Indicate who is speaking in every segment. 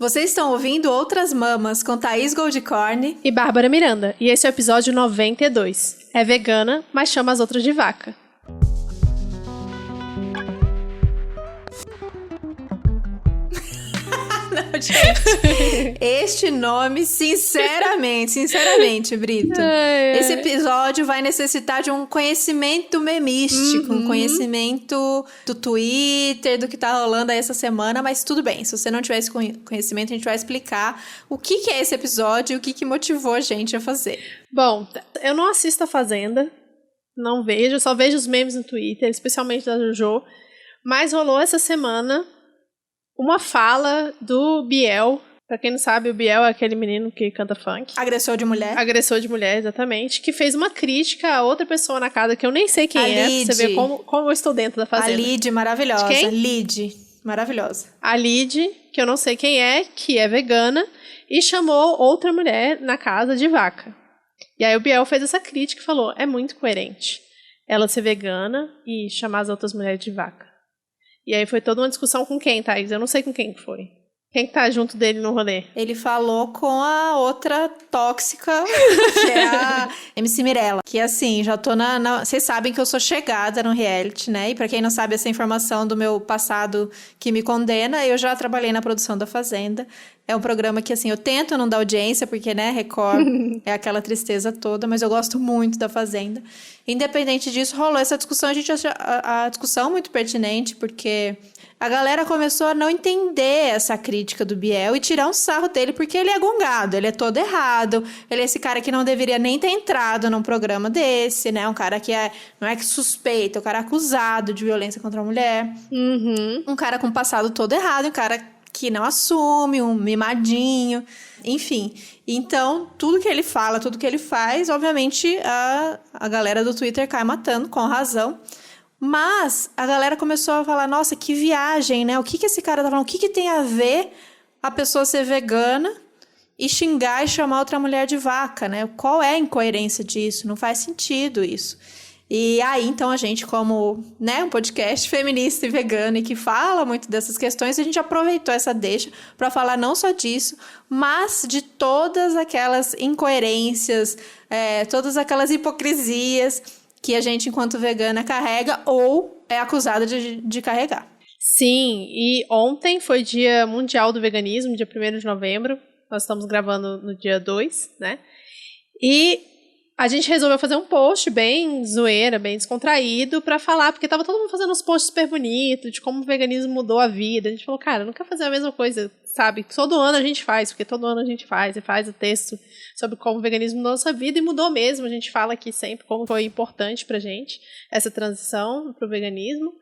Speaker 1: Vocês estão ouvindo Outras Mamas com Thaís Goldcorn
Speaker 2: e Bárbara Miranda, e esse é o episódio 92. É vegana, mas chama as outras de vaca.
Speaker 1: Não, gente, este nome, sinceramente, Brito, esse episódio vai necessitar de um conhecimento memístico, um conhecimento do Twitter, do que tá rolando aí essa semana, mas tudo bem, se você não tiver esse conhecimento, a gente vai explicar o que é esse episódio e o que motivou a gente a fazer.
Speaker 2: Bom, eu não assisto a Fazenda, não vejo, só vejo os memes no Twitter, especialmente da Jojo, mas rolou essa semana uma fala do Biel. Pra quem não sabe, o Biel é aquele menino que canta funk.
Speaker 1: Agressor de mulher.
Speaker 2: Agressor de mulher, exatamente. Que fez uma crítica a outra pessoa na casa que eu nem sei quem é. Pra você ver como eu estou dentro da Fazenda.
Speaker 1: A Lid, maravilhosa.
Speaker 2: De quem?
Speaker 1: Lid, maravilhosa.
Speaker 2: A Lid, que eu não sei quem é, que é vegana, e chamou outra mulher na casa de vaca. E aí o Biel fez essa crítica e falou, é muito coerente ela ser vegana e chamar as outras mulheres de vaca. E aí foi toda uma discussão com quem, Thaís? Eu não sei com quem que foi. Quem que tá junto dele no rolê?
Speaker 1: Ele falou com a outra tóxica, que é a MC Mirella. Que assim, já tô Vocês sabem que eu sou chegada no reality, né? E pra quem não sabe essa informação do meu passado que me condena, eu já trabalhei na produção da Fazenda. É um programa que, assim, eu tento não dar audiência, porque, né, Record é aquela tristeza toda, mas eu gosto muito da Fazenda. Independente disso, rolou essa discussão, a gente achou a discussão muito pertinente, porque a galera começou a não entender essa crítica do Biel e tirar um sarro dele, porque ele é gongado, ele é todo errado, ele é esse cara que não deveria nem ter entrado num programa desse, né, um cara que não é que suspeita, é um cara acusado de violência contra a mulher, um cara com um passado todo errado, um cara que não assume, um mimadinho, enfim. Então, tudo que ele fala, tudo que ele faz, obviamente, a galera do Twitter cai matando, com razão. Mas a galera começou a falar, nossa, que viagem, né? O que esse cara tá falando? O que tem a ver a pessoa ser vegana e xingar e chamar outra mulher de vaca, né? Qual é a incoerência disso? Não faz sentido isso. E aí, então, a gente, como, né, um podcast feminista e vegano e que fala muito dessas questões, a gente aproveitou essa deixa para falar não só disso, mas de todas aquelas incoerências, todas aquelas hipocrisias que a gente, enquanto vegana, carrega ou é acusada de carregar.
Speaker 2: Sim, e ontem foi Dia Mundial do Veganismo, dia 1º de novembro. Nós estamos gravando no dia 2, né? E a gente resolveu fazer um post bem zoeira, bem descontraído, pra falar, porque tava todo mundo fazendo uns posts super bonitos, de como o veganismo mudou a vida. A gente falou, cara, eu não quero fazer a mesma coisa, sabe? Todo ano a gente faz, porque todo ano a gente faz, e faz o texto sobre como o veganismo mudou a nossa vida, e mudou mesmo. A gente fala aqui sempre como foi importante pra gente essa transição pro veganismo.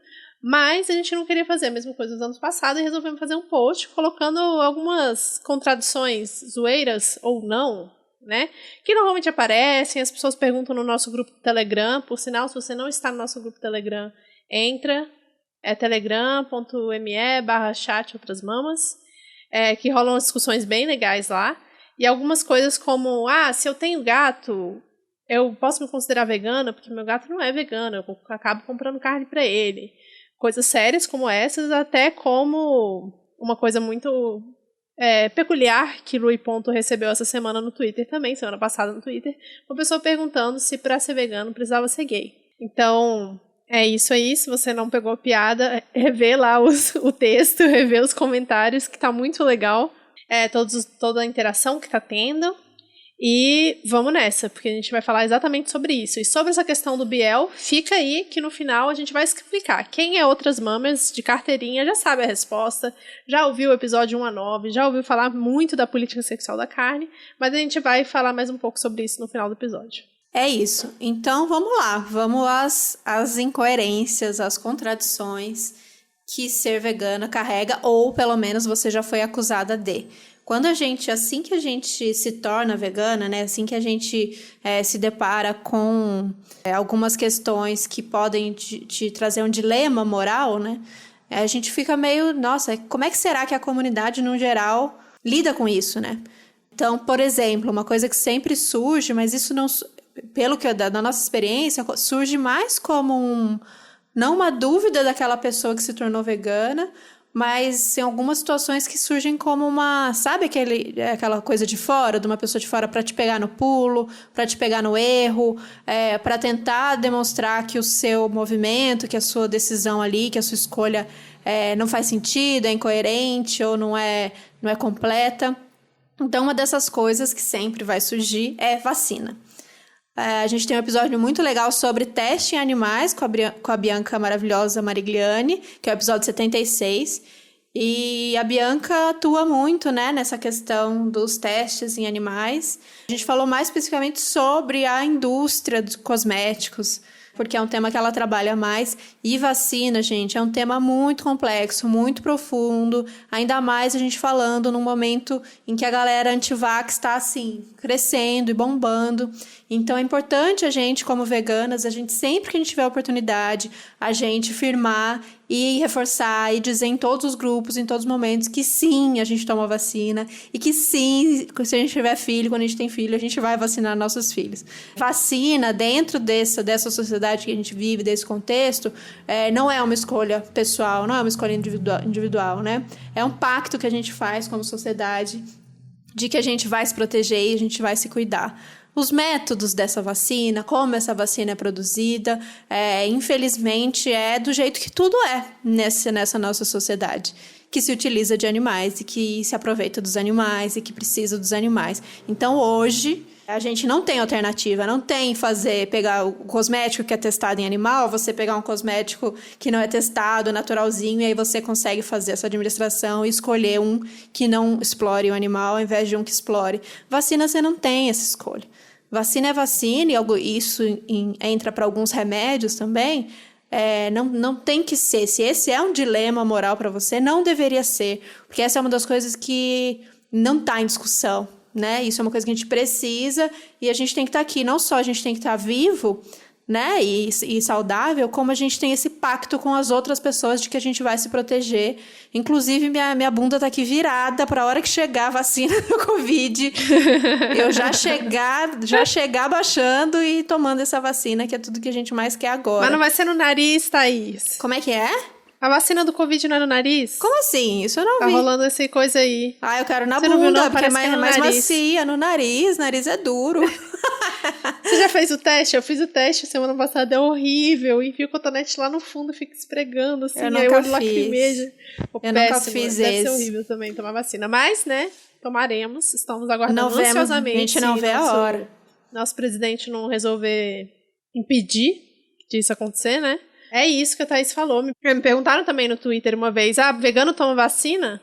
Speaker 2: Mas a gente não queria fazer a mesma coisa nos anos passados e resolvemos fazer um post colocando algumas contradições zoeiras ou não, né? Que normalmente aparecem, as pessoas perguntam no nosso grupo do Telegram. Por sinal, se você não está no nosso grupo do Telegram, entra, é telegram.me/chat outras mamas, que rolam discussões bem legais lá, e algumas coisas como, se eu tenho gato, eu posso me considerar vegana, porque meu gato não é vegano, eu acabo comprando carne para ele. Coisas sérias como essas, até como uma coisa muito peculiar que Rui Ponto recebeu essa semana no Twitter também, semana passada no Twitter, uma pessoa perguntando se para ser vegano precisava ser gay. Então, é isso aí, se você não pegou a piada, revê lá o texto, revê os comentários, que tá muito legal, toda a interação que tá tendo. E vamos nessa, porque a gente vai falar exatamente sobre isso. E sobre essa questão do Biel, fica aí que no final a gente vai explicar. Quem é Outras Mamas de carteirinha já sabe a resposta, já ouviu o episódio 1 a 9, já ouviu falar muito da política sexual da carne, mas a gente vai falar mais um pouco sobre isso no final do episódio.
Speaker 1: É isso. Então vamos lá, vamos às incoerências, às contradições que ser vegana carrega, ou pelo menos você já foi acusada de. Assim que a gente se torna vegana, né, assim que a gente se depara com algumas questões que podem te trazer um dilema moral, né, a gente fica meio, nossa, como é que será que a comunidade, no geral, lida com isso, né? Então, por exemplo, uma coisa que sempre surge, mas isso não, pelo que da nossa experiência, surge mais como não uma dúvida daquela pessoa que se tornou vegana, mas tem algumas situações que surgem como sabe aquela coisa de fora, de uma pessoa de fora para te pegar no pulo, para te pegar no erro, para tentar demonstrar que o seu movimento, que a sua decisão ali, que a sua escolha não faz sentido, é incoerente ou não é completa. Então, uma dessas coisas que sempre vai surgir é vacina. A gente tem um episódio muito legal sobre teste em animais com a Bianca maravilhosa Marigliani, que é o episódio 76. E a Bianca atua muito, né, nessa questão dos testes em animais. A gente falou mais especificamente sobre a indústria dos cosméticos, porque é um tema que ela trabalha mais. E vacina, gente, é um tema muito complexo, muito profundo, ainda mais a gente falando num momento em que a galera anti-vax está, assim, crescendo e bombando. Então, é importante a gente, como veganas, sempre que a gente tiver oportunidade, a gente firmar e reforçar e dizer em todos os grupos, em todos os momentos, que sim, a gente toma vacina e que sim, se a gente tiver filho, quando a gente tem filho, a gente vai vacinar nossos filhos. Vacina, dentro dessa sociedade que a gente vive, desse contexto, não é uma escolha pessoal, não é uma escolha individual, né? É um pacto que a gente faz como sociedade de que a gente vai se proteger e a gente vai se cuidar. Os métodos dessa vacina, como essa vacina é produzida, infelizmente é do jeito que tudo é nessa nossa sociedade, que se utiliza de animais e que se aproveita dos animais e que precisa dos animais. Então, hoje, a gente não tem alternativa, não tem pegar o cosmético que é testado em animal, você pegar um cosmético que não é testado, naturalzinho, e aí você consegue fazer essa administração e escolher um que não explore o animal ao invés de um que explore. Vacina, você não tem essa escolha. Vacina é vacina, e isso entra para alguns remédios também. Não tem que ser. Se esse é um dilema moral para você, não deveria ser. Porque essa é uma das coisas que não está em discussão, né? Isso é uma coisa que a gente precisa e a gente tem que estar aqui. Não só a gente tem que estar vivo, né? E saudável, como a gente tem esse pacto com as outras pessoas de que a gente vai se proteger. Inclusive, minha bunda tá aqui virada para a hora que chegar a vacina do Covid. Eu já chegar baixando e tomando essa vacina, que é tudo que a gente mais quer agora.
Speaker 2: Mas não vai ser no nariz, Thaís.
Speaker 1: Como é que é?
Speaker 2: A vacina do Covid não é no nariz?
Speaker 1: Como assim? Isso eu não vi.
Speaker 2: Tá rolando essa coisa aí.
Speaker 1: Eu quero na
Speaker 2: Você
Speaker 1: bunda,
Speaker 2: não viu, não?
Speaker 1: porque é
Speaker 2: Parece
Speaker 1: mais
Speaker 2: que é no nariz.
Speaker 1: macia. No nariz é duro.
Speaker 2: Você já fez o teste? Eu fiz o teste semana passada, é horrível. Enfia o cotonete lá no fundo e fica esfregando, assim.
Speaker 1: Eu
Speaker 2: aí
Speaker 1: nunca
Speaker 2: o olho
Speaker 1: fiz.
Speaker 2: lacrimeja.
Speaker 1: Nunca fiz
Speaker 2: Deve
Speaker 1: esse.
Speaker 2: ser horrível também tomar vacina. Mas, né, tomaremos. Estamos aguardando
Speaker 1: Não vemos,
Speaker 2: ansiosamente.
Speaker 1: a gente não vê a hora.
Speaker 2: Nosso presidente não resolver impedir disso acontecer, né? É isso que a Thaís falou. Me perguntaram também no Twitter uma vez, vegano toma vacina?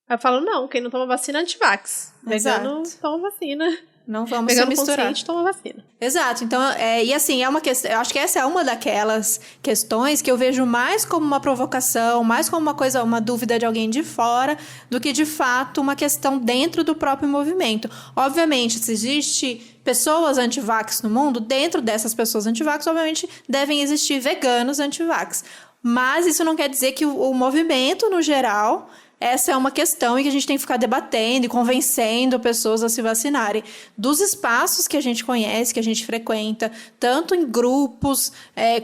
Speaker 2: Aí eu falo, não, quem não toma vacina é antivax. Vegano toma vacina.
Speaker 1: Não vamos
Speaker 2: vegano
Speaker 1: se misturar.
Speaker 2: Consciente toma vacina.
Speaker 1: Exato. Então, e assim, é uma questão. Eu acho que essa é uma daquelas questões que eu vejo mais como uma provocação, mais como uma dúvida de alguém de fora, do que de fato uma questão dentro do próprio movimento. Obviamente, se existe pessoas antivax no mundo, dentro dessas pessoas antivax, obviamente, devem existir veganos antivax. Mas isso não quer dizer que o movimento, no geral, essa é uma questão em que a gente tem que ficar debatendo e convencendo pessoas a se vacinarem. Dos espaços que a gente conhece, que a gente frequenta, tanto em grupos,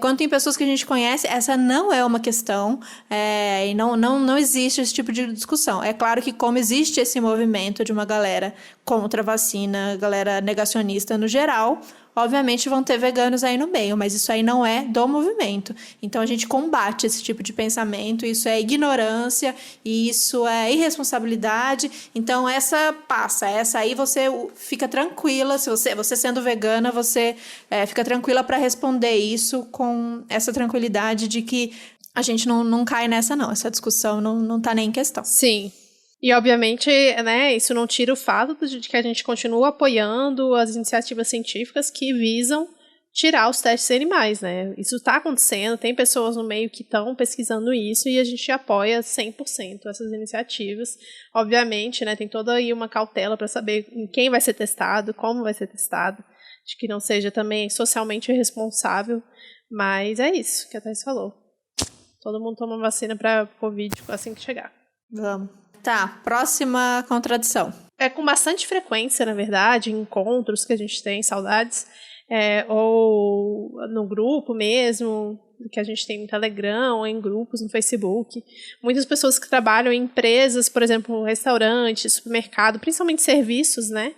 Speaker 1: quanto em pessoas que a gente conhece, essa não é uma questão e não existe esse tipo de discussão. É claro que como existe esse movimento de uma galera contra a vacina, galera negacionista no geral, obviamente vão ter veganos aí no meio, mas isso aí não é do movimento. Então a gente combate esse tipo de pensamento, isso é ignorância, e isso é irresponsabilidade. Então essa aí você fica tranquila, se você sendo vegana, você fica tranquila para responder isso com essa tranquilidade de que a gente não cai nessa não, essa discussão não tá nem em questão.
Speaker 2: Sim. E, obviamente, né, isso não tira o fato de que a gente continua apoiando as iniciativas científicas que visam tirar os testes em animais, né? Isso está acontecendo, tem pessoas no meio que estão pesquisando isso e a gente apoia 100% essas iniciativas. Obviamente, né, tem toda aí uma cautela para saber em quem vai ser testado, como vai ser testado, de que não seja também socialmente irresponsável, mas é isso que a Thais falou. Todo mundo toma vacina para Covid assim que chegar.
Speaker 1: Vamos. Tá, próxima contradição.
Speaker 2: Com bastante frequência, na verdade, encontros que a gente tem, saudades, ou no grupo mesmo, que a gente tem no Telegram ou em grupos no Facebook. Muitas pessoas que trabalham em empresas, por exemplo, restaurantes, supermercado, principalmente serviços, né?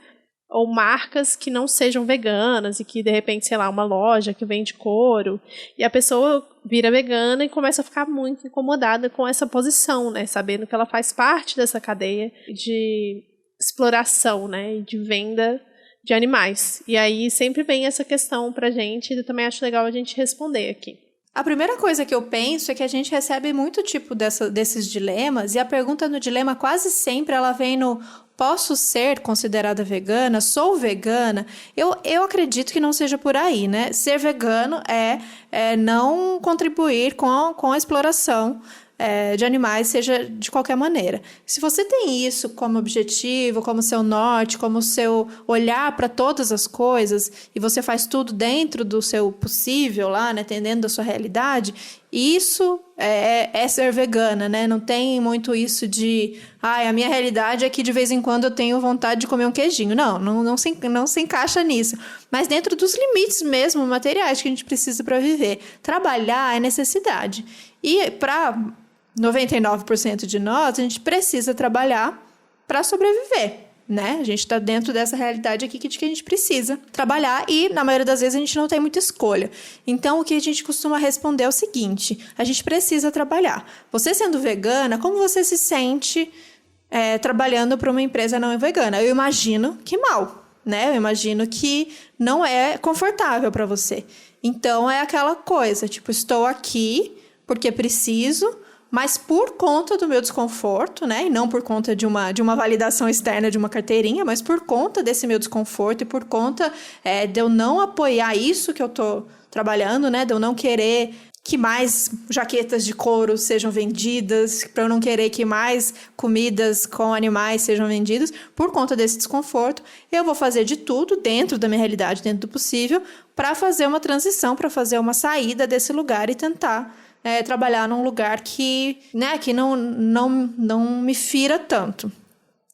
Speaker 2: Ou marcas que não sejam veganas e que, de repente, sei lá, uma loja que vende couro, e a pessoa vira vegana e começa a ficar muito incomodada com essa posição, né? Sabendo que ela faz parte dessa cadeia de exploração, né? E de venda de animais. E aí sempre vem essa questão pra gente, e eu também acho legal a gente responder aqui.
Speaker 1: A primeira coisa que eu penso é que a gente recebe muito tipo desses dilemas, e a pergunta no dilema quase sempre ela vem no posso ser considerada vegana? Sou vegana? Eu acredito que não seja por aí, né? Ser vegano é não contribuir com a exploração de animais, seja de qualquer maneira. Se você tem isso como objetivo, como seu norte, como seu olhar para todas as coisas, e você faz tudo dentro do seu possível lá, né, dentro da sua realidade, isso é ser vegana, né? Não tem muito isso de a minha realidade é que de vez em quando eu tenho vontade de comer um queijinho. Não se encaixa nisso. Mas dentro dos limites mesmo materiais que a gente precisa para viver. Trabalhar é necessidade. E para 99% de nós, a gente precisa trabalhar para sobreviver, né? A gente está dentro dessa realidade aqui de que a gente precisa trabalhar e, na maioria das vezes, a gente não tem muita escolha. Então, o que a gente costuma responder é o seguinte: a gente precisa trabalhar. Você sendo vegana, como você se sente trabalhando para uma empresa não vegana? Eu imagino que mal, né? Eu imagino que não é confortável para você. Então, é aquela coisa, tipo, estou aqui porque preciso, mas por conta do meu desconforto, né? E não por conta de uma validação externa de uma carteirinha, mas por conta desse meu desconforto e por conta de eu não apoiar isso que eu tô trabalhando, né? De eu não querer que mais jaquetas de couro sejam vendidas, para eu não querer que mais comidas com animais sejam vendidas, por conta desse desconforto, eu vou fazer de tudo dentro da minha realidade, dentro do possível, para fazer uma transição, para fazer uma saída desse lugar e tentar trabalhar num lugar que não me fira tanto.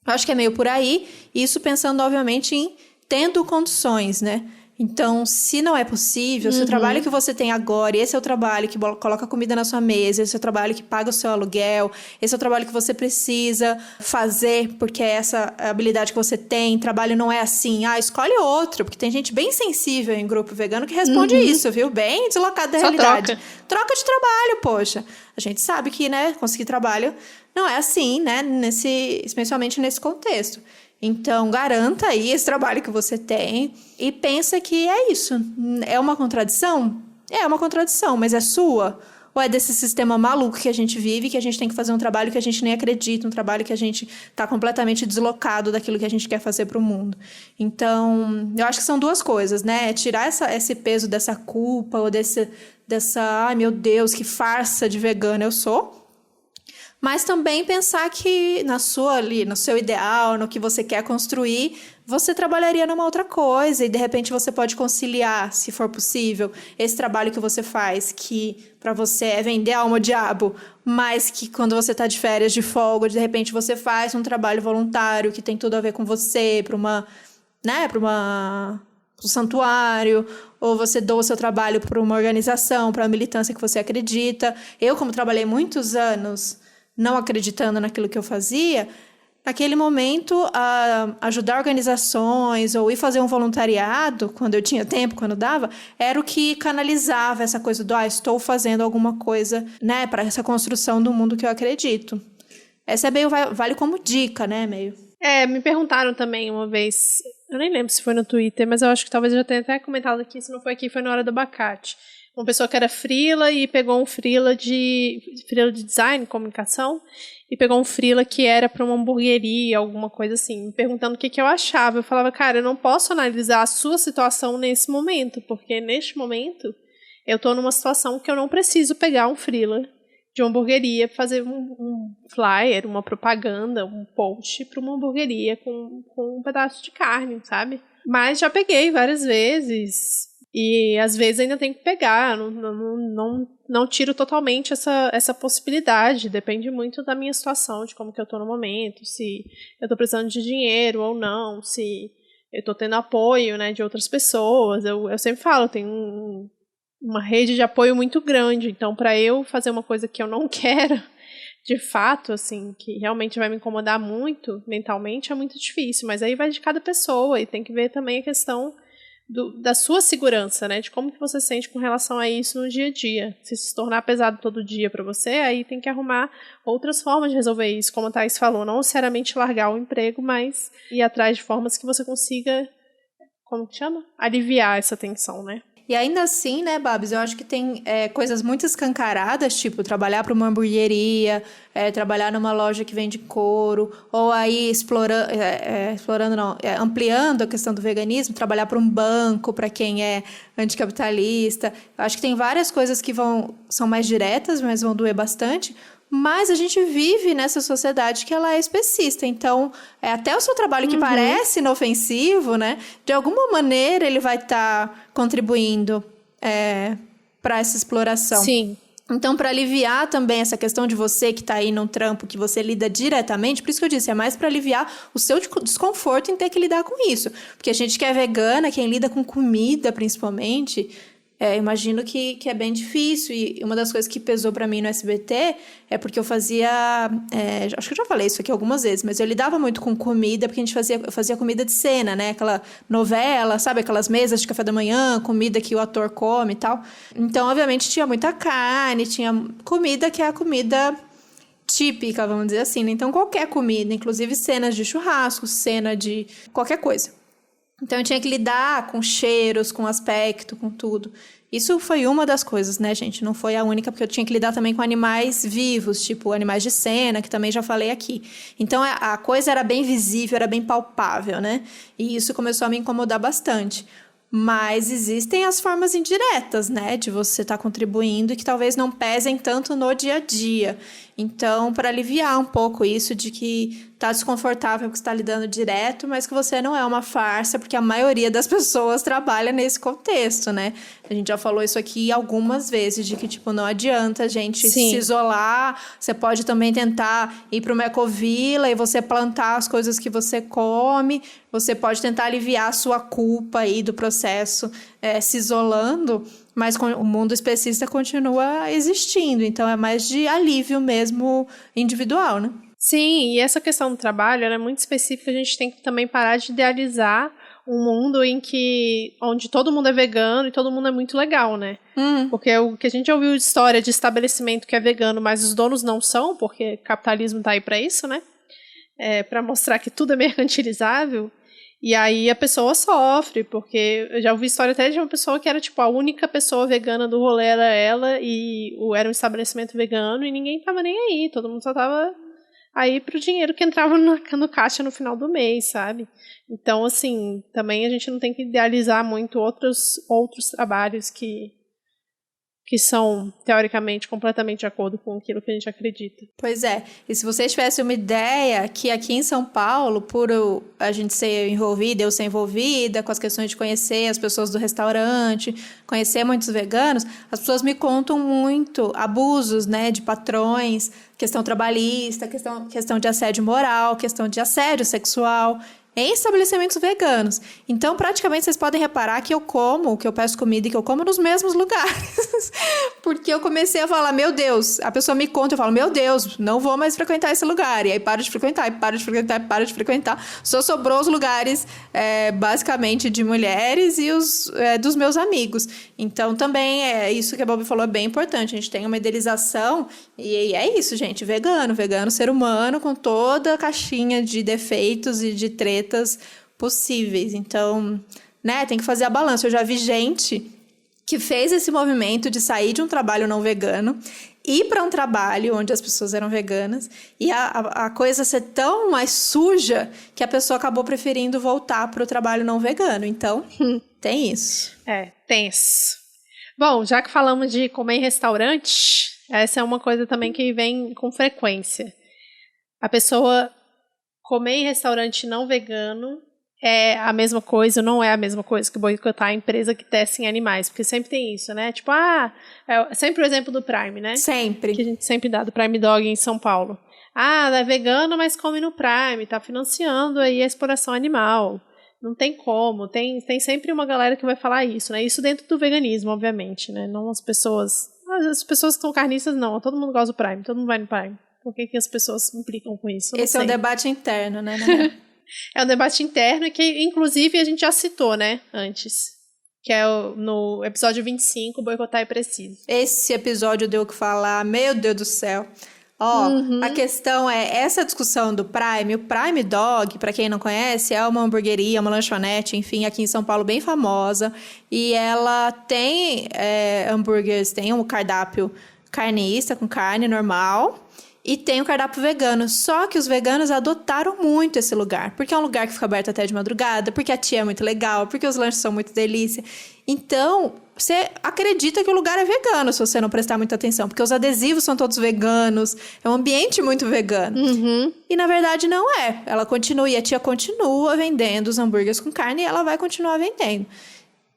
Speaker 1: Eu acho que é meio por aí, isso pensando, obviamente, em tendo condições, né? Então, se não é possível, se o trabalho que você tem agora, esse é o trabalho que coloca comida na sua mesa, esse é o trabalho que paga o seu aluguel, esse é o trabalho que você precisa fazer, porque é essa habilidade que você tem, trabalho não é assim, escolhe outro, porque tem gente bem sensível em grupo vegano que responde isso, viu? Bem deslocado da realidade. Troca de trabalho, poxa. A gente sabe que, né, conseguir trabalho não é assim, né, especialmente nesse contexto. Então, garanta aí esse trabalho que você tem e pensa que é isso. É uma contradição? É uma contradição, mas é sua? Ou é desse sistema maluco que a gente vive, que a gente tem que fazer um trabalho que a gente nem acredita, um trabalho que a gente está completamente deslocado daquilo que a gente quer fazer para o mundo? Então, eu acho que são duas coisas, né? Tirar esse peso dessa culpa ou ai meu Deus, que farsa de vegana eu sou. Mas também pensar que no seu ideal, no que você quer construir, você trabalharia numa outra coisa e de repente você pode conciliar, se for possível, esse trabalho que você faz, que para você é vender alma ao diabo, mas que quando você está de férias, de folga, de repente você faz um trabalho voluntário que tem tudo a ver com você, para um santuário, ou você doa o seu trabalho para uma organização, para uma militância que você acredita. Eu, como trabalhei muitos anos não acreditando naquilo que eu fazia, naquele momento, ajudar organizações ou ir fazer um voluntariado, quando eu tinha tempo, quando dava, era o que canalizava essa coisa do, estou fazendo alguma coisa, né, para essa construção do mundo que eu acredito. Essa é meio, vale como dica, né, meio.
Speaker 2: Me perguntaram também uma vez, eu nem lembro se foi no Twitter, mas eu acho que talvez eu já tenha até comentado aqui, se não foi aqui, foi na hora do abacate. Uma pessoa que era freela e pegou um freela de design, comunicação, e pegou um freela que era para uma hamburgueria, alguma coisa assim, me perguntando o que eu achava. Eu falava, cara, eu não posso analisar a sua situação nesse momento, porque neste momento eu estou numa situação que eu não preciso pegar um freela de uma hamburgueria, fazer um flyer, uma propaganda, um post para uma hamburgueria com um pedaço de carne, sabe? Mas já peguei várias vezes. E às vezes ainda tem que pegar, não tiro totalmente essa possibilidade, depende muito da minha situação, de como que eu tô no momento, se eu tô precisando de dinheiro ou não, se eu tô tendo apoio, né, de outras pessoas. Eu sempre falo, tem uma rede de apoio muito grande. Então, para eu fazer uma coisa que eu não quero, de fato, assim, que realmente vai me incomodar muito mentalmente, é muito difícil. Mas aí vai de cada pessoa e tem que ver também a questão da sua segurança, né? De como que você sente com relação a isso no dia a dia. Se tornar pesado todo dia para você, aí tem que arrumar outras formas de resolver isso. Como a Thaís falou, não necessariamente largar o emprego, mas ir atrás de formas que você consiga, como que chama? Aliviar essa tensão, né?
Speaker 1: E ainda assim, né, Babs, eu acho que tem coisas muito escancaradas, tipo trabalhar para uma hamburgueria, trabalhar numa loja que vende couro, ou aí ampliando a questão do veganismo, trabalhar para um banco, para quem é anticapitalista. Eu acho que tem várias coisas que são mais diretas, mas vão doer bastante. Mas a gente vive nessa sociedade que ela é especista. Então, até o seu trabalho que parece inofensivo, né? De alguma maneira ele vai estar contribuindo para essa exploração.
Speaker 2: Sim.
Speaker 1: Então, para aliviar também essa questão de você que está aí num trampo que você lida diretamente, por isso que eu disse, é mais para aliviar o seu desconforto em ter que lidar com isso. Porque a gente que é vegana, quem lida com comida principalmente... imagino que é bem difícil, e uma das coisas que pesou pra mim no SBT é porque eu fazia, acho que eu já falei isso aqui algumas vezes, mas eu lidava muito com comida, porque eu fazia comida de cena, né, aquela novela, sabe, aquelas mesas de café da manhã, comida que o ator come e tal, então obviamente tinha muita carne, tinha comida que é a comida típica, vamos dizer assim, né? Então qualquer comida, inclusive cenas de churrasco, cena de qualquer coisa. Então, eu tinha que lidar com cheiros, com aspecto, com tudo. Isso foi uma das coisas, né, gente? Não foi a única, porque eu tinha que lidar também com animais vivos, tipo animais de cena, que também já falei aqui. Então, a coisa era bem visível, era bem palpável, né? E isso começou a me incomodar bastante. Mas existem as formas indiretas, né? De você estar contribuindo e que talvez não pesem tanto no dia a dia. Então, para aliviar um pouco isso de que tá desconfortável que você está lidando direto, mas que você não é uma farsa, porque a maioria das pessoas trabalha nesse contexto, né? A gente já falou isso aqui algumas vezes, de que, tipo, não adianta a gente se isolar, você pode também tentar ir para uma ecovila e você plantar as coisas que você come, você pode tentar aliviar a sua culpa aí do processo se isolando, mas o mundo especista continua existindo, então é mais de alívio mesmo individual, né?
Speaker 2: Sim, e essa questão do trabalho ela é muito específica, a gente tem que também parar de idealizar um mundo onde todo mundo é vegano e todo mundo é muito legal, né? Porque o que a gente ouviu de história de estabelecimento que é vegano, mas os donos não são, porque capitalismo tá aí para isso, né? Para mostrar que tudo é mercantilizável. E aí a pessoa sofre, porque eu já ouvi história até de uma pessoa que era tipo a única pessoa vegana do rolê era ela, e era um estabelecimento vegano e ninguém tava nem aí, todo mundo só tava aí pro dinheiro que entrava no caixa no final do mês, sabe? Então, assim, também a gente não tem que idealizar muito outros trabalhos que são, teoricamente, completamente de acordo com aquilo que a gente acredita.
Speaker 1: Pois é. E se vocês tivessem uma ideia que aqui em São Paulo, por a gente ser envolvida, eu ser envolvida com as questões de conhecer as pessoas do restaurante, conhecer muitos veganos, as pessoas me contam muito abusos, né, de patrões, questão trabalhista, questão de assédio moral, questão de assédio sexual, em estabelecimentos veganos. Então, praticamente, vocês podem reparar que eu peço comida e que eu como nos mesmos lugares. Porque eu comecei a falar, meu Deus, a pessoa me conta, eu falo, meu Deus, não vou mais frequentar esse lugar. E aí paro de frequentar, paro de frequentar. Só sobrou os lugares, basicamente, de mulheres e os dos meus amigos. Então, também, isso que a Bob falou é bem importante. A gente tem uma idealização e é isso, gente. Vegano, ser humano, com toda a caixinha de defeitos e de tretas possíveis. Então, né, tem que fazer a balança. Eu já vi gente que fez esse movimento de sair de um trabalho não vegano, ir para um trabalho onde as pessoas eram veganas, e a coisa ser tão mais suja que a pessoa acabou preferindo voltar para o trabalho não vegano. Então, tem isso.
Speaker 2: Tenso. Bom, já que falamos de comer em restaurante, essa é uma coisa também que vem com frequência. A pessoa comer em restaurante não vegano é a mesma coisa, não é a mesma coisa que boicotar a empresa que testa em animais, porque sempre tem isso, né? Tipo, é sempre o exemplo do Prime, né?
Speaker 1: Sempre.
Speaker 2: Que a gente sempre dá do Prime Dog em São Paulo. É vegano, mas come no Prime, tá financiando aí a exploração animal. Não tem como. Tem sempre uma galera que vai falar isso, né? Isso dentro do veganismo, obviamente, né? Não as pessoas... As pessoas que são carnistas, não. Todo mundo gosta do Prime, todo mundo vai no Prime. Por que as pessoas implicam com isso?
Speaker 1: Esse é um debate interno, né?
Speaker 2: É um debate interno que, inclusive, a gente já citou, né? Antes. Que é no episódio 25, Boicotar é Preciso.
Speaker 1: Esse episódio deu o que falar, meu Deus do céu. Ó, a questão é, essa discussão do Prime, o Prime Dog, pra quem não conhece, é uma hamburgueria, uma lanchonete, enfim, aqui em São Paulo bem famosa. E ela tem hambúrgueres, tem um cardápio carnista, com carne normal, e tem o cardápio vegano. Só que os veganos adotaram muito esse lugar, porque é um lugar que fica aberto até de madrugada, porque a tia é muito legal, porque os lanches são muito delícia. Então, você acredita que o lugar é vegano, se você não prestar muita atenção, porque os adesivos são todos veganos, é um ambiente muito vegano. E, na verdade, não é. Ela continua, e a tia continua vendendo os hambúrgueres com carne, e ela vai continuar vendendo.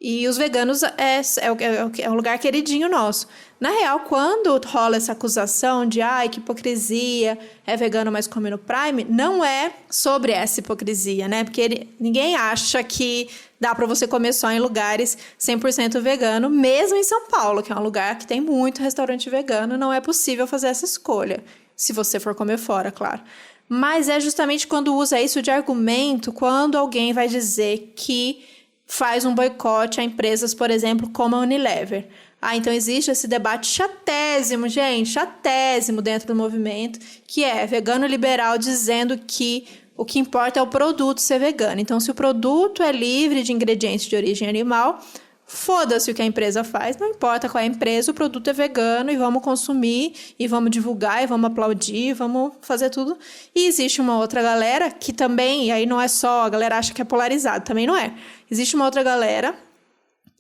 Speaker 1: E os veganos é um lugar queridinho nosso. Na real, quando rola essa acusação de ai, que hipocrisia, é vegano, mas come no Prime, não é sobre essa hipocrisia, né? Porque ninguém acha que dá pra você comer só em lugares 100% vegano, mesmo em São Paulo, que é um lugar que tem muito restaurante vegano, não é possível fazer essa escolha, se você for comer fora, claro. Mas é justamente quando usa isso de argumento, quando alguém vai dizer que faz um boicote a empresas, por exemplo, como a Unilever. Ah, então existe esse debate chatésimo, gente, chatésimo dentro do movimento, que é vegano liberal dizendo que o que importa é o produto ser vegano. Então, se o produto é livre de ingredientes de origem animal, foda-se o que a empresa faz, não importa qual é a empresa, o produto é vegano e vamos consumir, e vamos divulgar, e vamos aplaudir, vamos fazer tudo. E existe uma outra galera que também, e aí não é só, a galera acha que é polarizado, também não é. Existe uma outra galera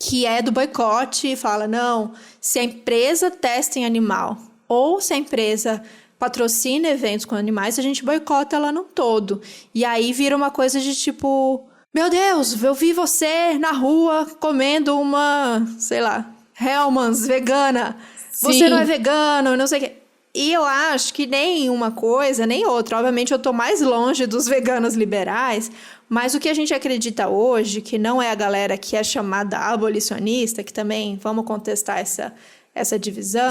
Speaker 1: que é do boicote e fala, não, se a empresa testa em animal ou se a empresa patrocina eventos com animais, a gente boicota ela no todo. E aí vira uma coisa de tipo, meu Deus, eu vi você na rua comendo uma, sei lá, Hellmann's vegana. Sim. Você não é vegano, não sei o quê. E eu acho que nem uma coisa, nem outra. Obviamente, eu tô mais longe dos veganos liberais, mas o que a gente acredita hoje, que não é a galera que é chamada abolicionista, que também vamos contestar essa divisão.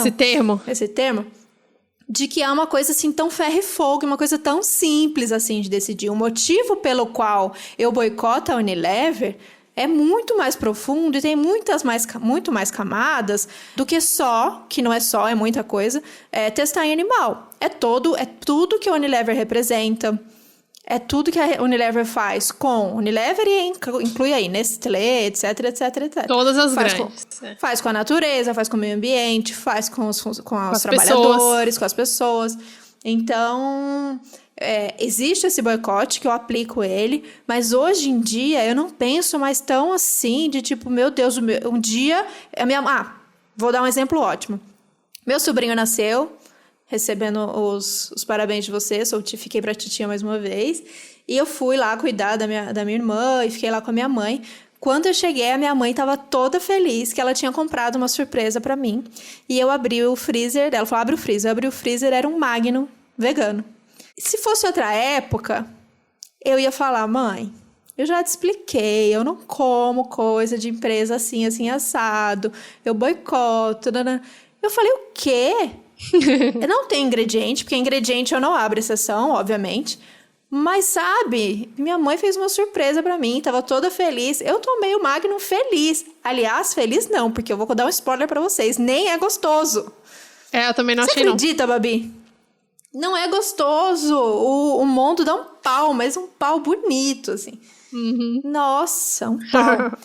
Speaker 1: Esse termo, de que é uma coisa assim tão ferro e fogo, uma coisa tão simples assim de decidir. O motivo pelo qual eu boicoto a Unilever é muito mais profundo e tem muito mais camadas do que só, que não é só, é muita coisa, testar em animal. É tudo que a Unilever representa, é tudo que a Unilever faz com Unilever e inclui aí Nestlé, etc, etc, etc.
Speaker 2: Todas as grandes.
Speaker 1: Faz com a natureza, faz com o meio ambiente, faz com os trabalhadores, com as pessoas. Então, existe esse boicote que eu aplico ele, mas hoje em dia eu não penso mais tão assim de tipo, meu Deus, um dia... vou dar um exemplo ótimo. Meu sobrinho nasceu, recebendo os parabéns de vocês, fiquei pra titia mais uma vez, e eu fui lá cuidar da minha irmã e fiquei lá com a minha mãe. Quando eu cheguei, a minha mãe estava toda feliz que ela tinha comprado uma surpresa para mim. E eu abri o freezer dela, falou, abre o freezer. Eu abri o freezer, era um Magnum vegano. Se fosse outra época, eu ia falar, mãe, eu já te expliquei, eu não como coisa de empresa assim, assim, assado, eu boicoto. Eu falei, o quê? Não tem ingrediente, porque ingrediente eu não abro exceção, obviamente. Mas sabe, minha mãe fez uma surpresa pra mim, tava toda feliz. Eu tomei o Magnum feliz. Aliás, feliz não, porque eu vou dar um spoiler pra vocês. Nem é gostoso.
Speaker 2: Eu também não achei,
Speaker 1: não. Você acredita, Babi? Não é gostoso. O Mondo dá um pau, mas um pau bonito, assim. Nossa, um pau.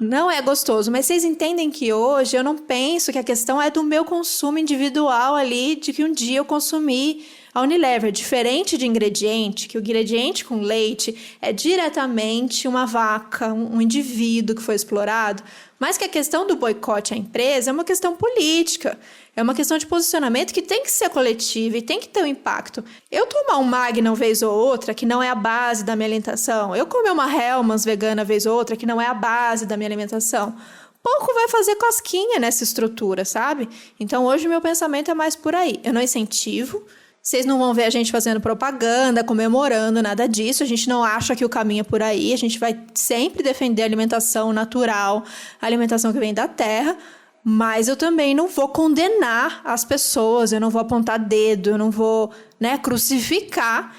Speaker 1: Não é gostoso, mas vocês entendem que hoje eu não penso que a questão é do meu consumo individual ali, de que um dia eu consumi a Unilever, diferente de ingrediente, que o ingrediente com leite é diretamente uma vaca, um indivíduo que foi explorado, mas que a questão do boicote à empresa é uma questão política, é uma questão de posicionamento que tem que ser coletiva e tem que ter um impacto. Eu tomar um Magnum vez ou outra, que não é a base da minha alimentação, eu comer uma Hellmann's vegana vez ou outra, que não é a base da minha alimentação, pouco vai fazer cosquinha nessa estrutura, sabe? Então hoje o meu pensamento é mais por aí. Eu não incentivo Vocês não vão ver a gente fazendo propaganda, comemorando, nada disso. A gente não acha que o caminho é por aí. A gente vai sempre defender a alimentação natural, a alimentação que vem da terra. Mas eu também não vou condenar as pessoas, eu não vou apontar dedo, eu não vou, né, crucificar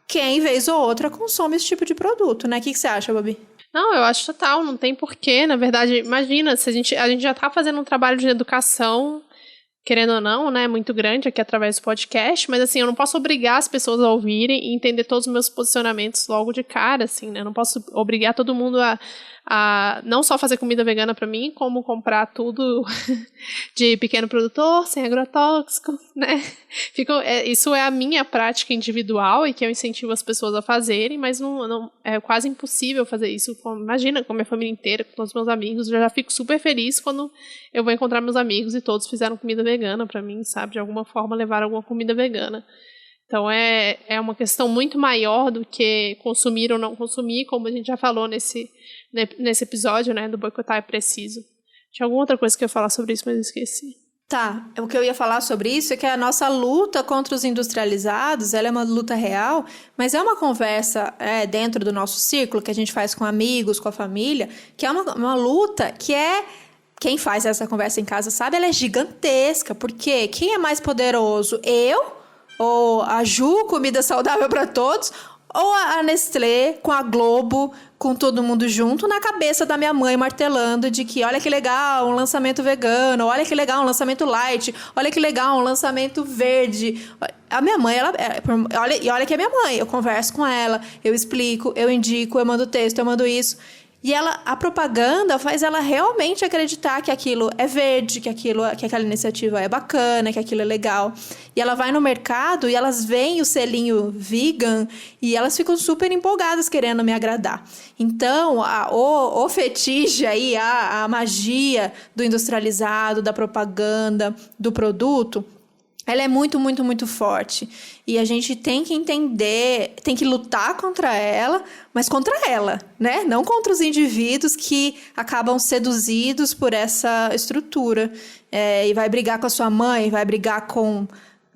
Speaker 1: quem, vez ou outra, consome esse tipo de produto, né? O que você acha, Babi?
Speaker 2: Não, eu acho total, não tem porquê. Na verdade, imagina, se a gente já tá fazendo um trabalho de educação, querendo ou não, né, muito grande aqui através do podcast, mas assim, eu não posso obrigar as pessoas a ouvirem e entender todos os meus posicionamentos logo de cara, assim, né? Eu não posso obrigar todo mundo a não só fazer comida vegana pra mim, como comprar tudo de pequeno produtor, sem agrotóxico, né? Isso é a minha prática individual e que eu incentivo as pessoas a fazerem, mas não é quase impossível fazer isso. Imagina, com a minha família inteira, com todos os meus amigos, eu já fico super feliz quando eu vou encontrar meus amigos e todos fizeram comida vegana pra mim, sabe? De alguma forma levaram alguma comida vegana. Então é uma questão muito maior do que consumir ou não consumir, como a gente já falou nesse episódio, né, do boicotar é preciso. Tinha alguma outra coisa que eu ia falar sobre isso, mas eu esqueci.
Speaker 1: Tá, o que eu ia falar sobre isso é que a nossa luta contra os industrializados, ela é uma luta real, mas é uma conversa dentro do nosso círculo, que a gente faz com amigos, com a família, que é uma luta que quem faz essa conversa em casa sabe, ela é gigantesca, porque quem é mais poderoso? Eu? Ou a Ju, comida saudável para todos? Ou a Nestlé com a Globo, com todo mundo junto, na cabeça da minha mãe martelando de que olha que legal, um lançamento vegano, olha que legal, um lançamento light, olha que legal, um lançamento verde. A minha mãe, olha que é minha mãe, eu converso com ela, eu explico, eu indico, eu mando texto, eu mando isso. E a propaganda faz ela realmente acreditar que aquilo é verde, que aquela iniciativa é bacana, que aquilo é legal. E ela vai no mercado e elas veem o selinho vegan e elas ficam super empolgadas querendo me agradar. Então, o fetiche aí, a magia do industrializado, da propaganda, do produto, ela é muito, muito, muito forte. E a gente tem que entender, tem que lutar contra ela, mas contra ela, né? Não contra os indivíduos que acabam seduzidos por essa estrutura. E vai brigar com a sua mãe, vai brigar com,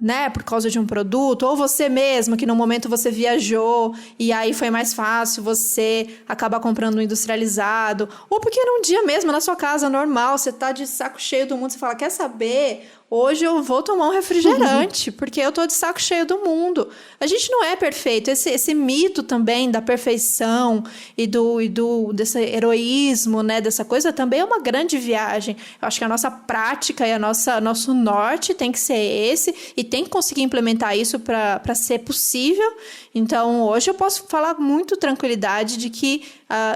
Speaker 1: né, por causa de um produto, ou você mesma, que no momento você viajou e aí foi mais fácil você acabar comprando um industrializado, ou porque num dia mesmo, na sua casa normal, você tá de saco cheio do mundo, você fala, quer saber? Hoje eu vou tomar um refrigerante, porque eu tô de saco cheio do mundo. A gente não é perfeito. Esse mito também da perfeição e desse heroísmo, né, dessa coisa, também é uma grande viagem. Eu acho que a nossa prática e nosso norte tem que ser esse, e tem que conseguir implementar isso para ser possível. Então, hoje eu posso falar com muita tranquilidade de que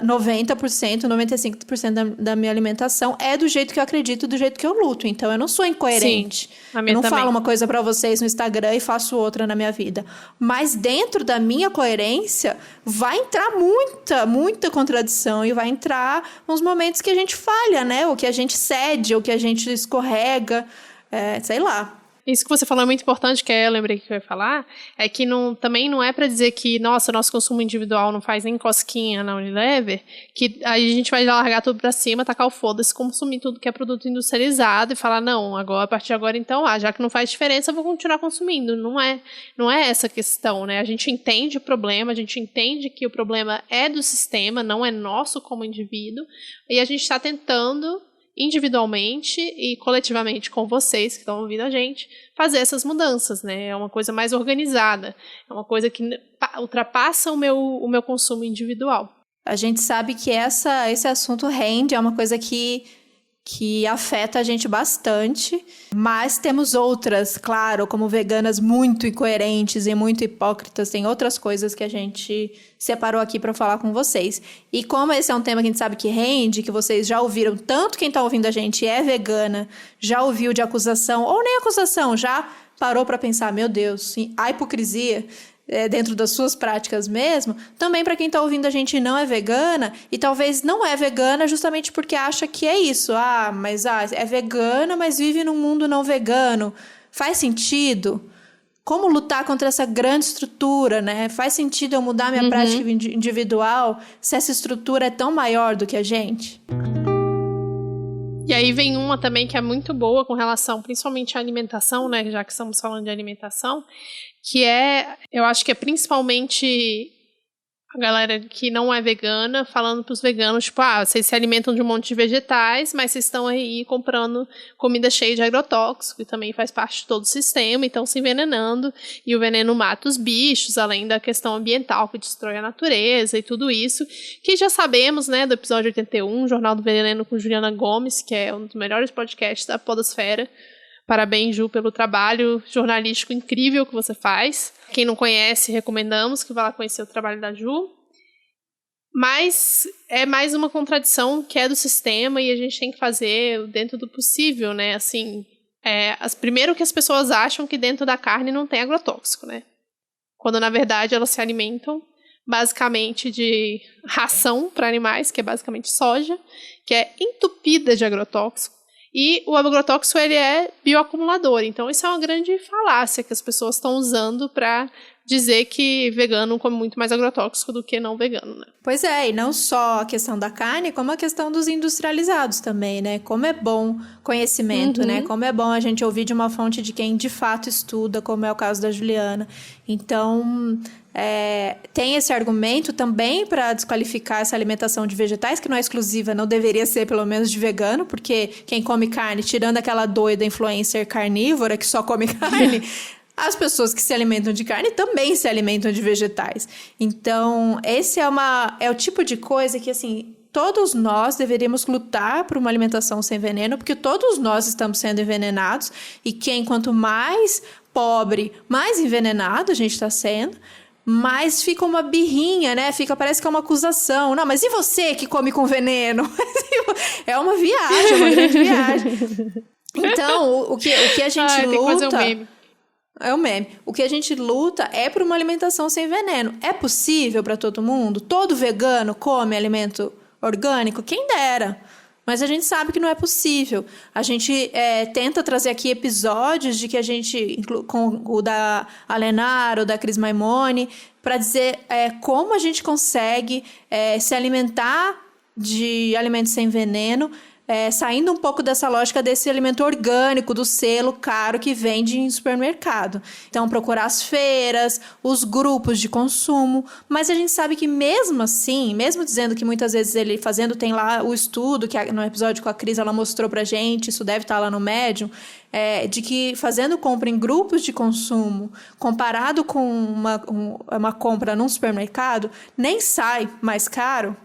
Speaker 1: 90%, 95% da minha alimentação é do jeito que eu acredito, do jeito que eu luto. Então, eu não sou incoerente. Sim, eu não falo uma coisa pra vocês no Instagram e faço outra na minha vida. Mas dentro da minha coerência, vai entrar muita contradição. E vai entrar uns momentos que a gente falha, né? Ou que a gente cede, ou que a gente escorrega. Sei lá.
Speaker 2: Isso que você falou é muito importante, que eu lembrei que eu ia falar, é que também não é para dizer que, nossa, nosso consumo individual não faz nem cosquinha na Unilever, que aí a gente vai largar tudo pra cima, tacar o foda-se, consumir tudo que é produto industrializado e falar, não, agora, a partir de agora, então, já que não faz diferença, eu vou continuar consumindo. Não é essa questão, né? A gente entende o problema, a gente entende que o problema é do sistema, não é nosso como indivíduo, e a gente está tentando individualmente e coletivamente com vocês que estão ouvindo a gente, fazer essas mudanças, né? É uma coisa mais organizada, é uma coisa que ultrapassa o meu consumo individual.
Speaker 1: A gente sabe que esse assunto rende, é uma coisa que afeta a gente bastante, mas temos outras, claro, como veganas muito incoerentes e muito hipócritas, tem outras coisas que a gente separou aqui para falar com vocês. E como esse é um tema que a gente sabe que rende, que vocês já ouviram, tanto quem tá ouvindo a gente é vegana, já ouviu de acusação, ou nem acusação, já parou para pensar, meu Deus, a hipocrisia dentro das suas práticas mesmo, também para quem está ouvindo a gente não é vegana, e talvez não é vegana justamente porque acha que é isso, mas é vegana, mas vive num mundo não vegano. Faz sentido? Como lutar contra essa grande estrutura, né? Faz sentido eu mudar minha prática individual se essa estrutura é tão maior do que a gente?
Speaker 2: E aí vem uma também que é muito boa com relação principalmente à alimentação, né, já que estamos falando de alimentação, que eu acho que é principalmente a galera que não é vegana falando pros veganos, tipo, vocês se alimentam de um monte de vegetais, mas vocês estão aí comprando comida cheia de agrotóxico, que também faz parte de todo o sistema, e estão se envenenando, e o veneno mata os bichos, além da questão ambiental, que destrói a natureza e tudo isso, que já sabemos, né, do episódio 81, Jornal do Veneno com Juliana Gomes, que é um dos melhores podcasts da podosfera. Parabéns, Ju, pelo trabalho jornalístico incrível que você faz. Quem não conhece, recomendamos que vá lá conhecer o trabalho da Ju. Mas é mais uma contradição que é do sistema e a gente tem que fazer dentro do possível, né? Assim, primeiro que as pessoas acham que dentro da carne não tem agrotóxico, né? Quando, na verdade, elas se alimentam basicamente de ração para animais, que é basicamente soja, que é entupida de agrotóxico. E o agrotóxico, ele é bioacumulador. Então, isso é uma grande falácia que as pessoas estão usando para dizer que vegano come muito mais agrotóxico do que não vegano, né?
Speaker 1: Pois é, e não só a questão da carne, como a questão dos industrializados também, né? Como é bom conhecimento, né? Como é bom a gente ouvir de uma fonte de quem de fato estuda, como é o caso da Juliana. Então, tem esse argumento também para desqualificar essa alimentação de vegetais, que não é exclusiva, não deveria ser pelo menos de vegano, porque quem come carne, tirando aquela doida influencer carnívora que só come carne... As pessoas que se alimentam de carne também se alimentam de vegetais. Então, esse é o tipo de coisa que, assim, todos nós deveríamos lutar por uma alimentação sem veneno, porque todos nós estamos sendo envenenados, e quanto mais pobre, mais envenenado a gente está sendo, mais fica uma birrinha, né? Parece que é uma acusação. Não, mas e você que come com veneno? É uma viagem, é uma grande viagem. Então, o que a gente luta...
Speaker 2: Tem que fazer um meme.
Speaker 1: É o meme. O que a gente luta é por uma alimentação sem veneno. É possível para todo mundo? Todo vegano come alimento orgânico? Quem dera. Mas a gente sabe que não é possível. A gente tenta trazer aqui episódios de que a gente, com o da Alenaro, da Cris Maimone, para dizer como a gente consegue se alimentar de alimentos sem veneno, saindo um pouco dessa lógica desse alimento orgânico, do selo caro que vende em supermercado. Então, procurar as feiras, os grupos de consumo. Mas a gente sabe que mesmo assim, mesmo dizendo que muitas vezes ele fazendo, tem lá o estudo, que no episódio com a Cris ela mostrou pra gente, isso deve estar lá no Medium, de que fazendo compra em grupos de consumo, comparado com uma compra num supermercado, nem sai mais caro,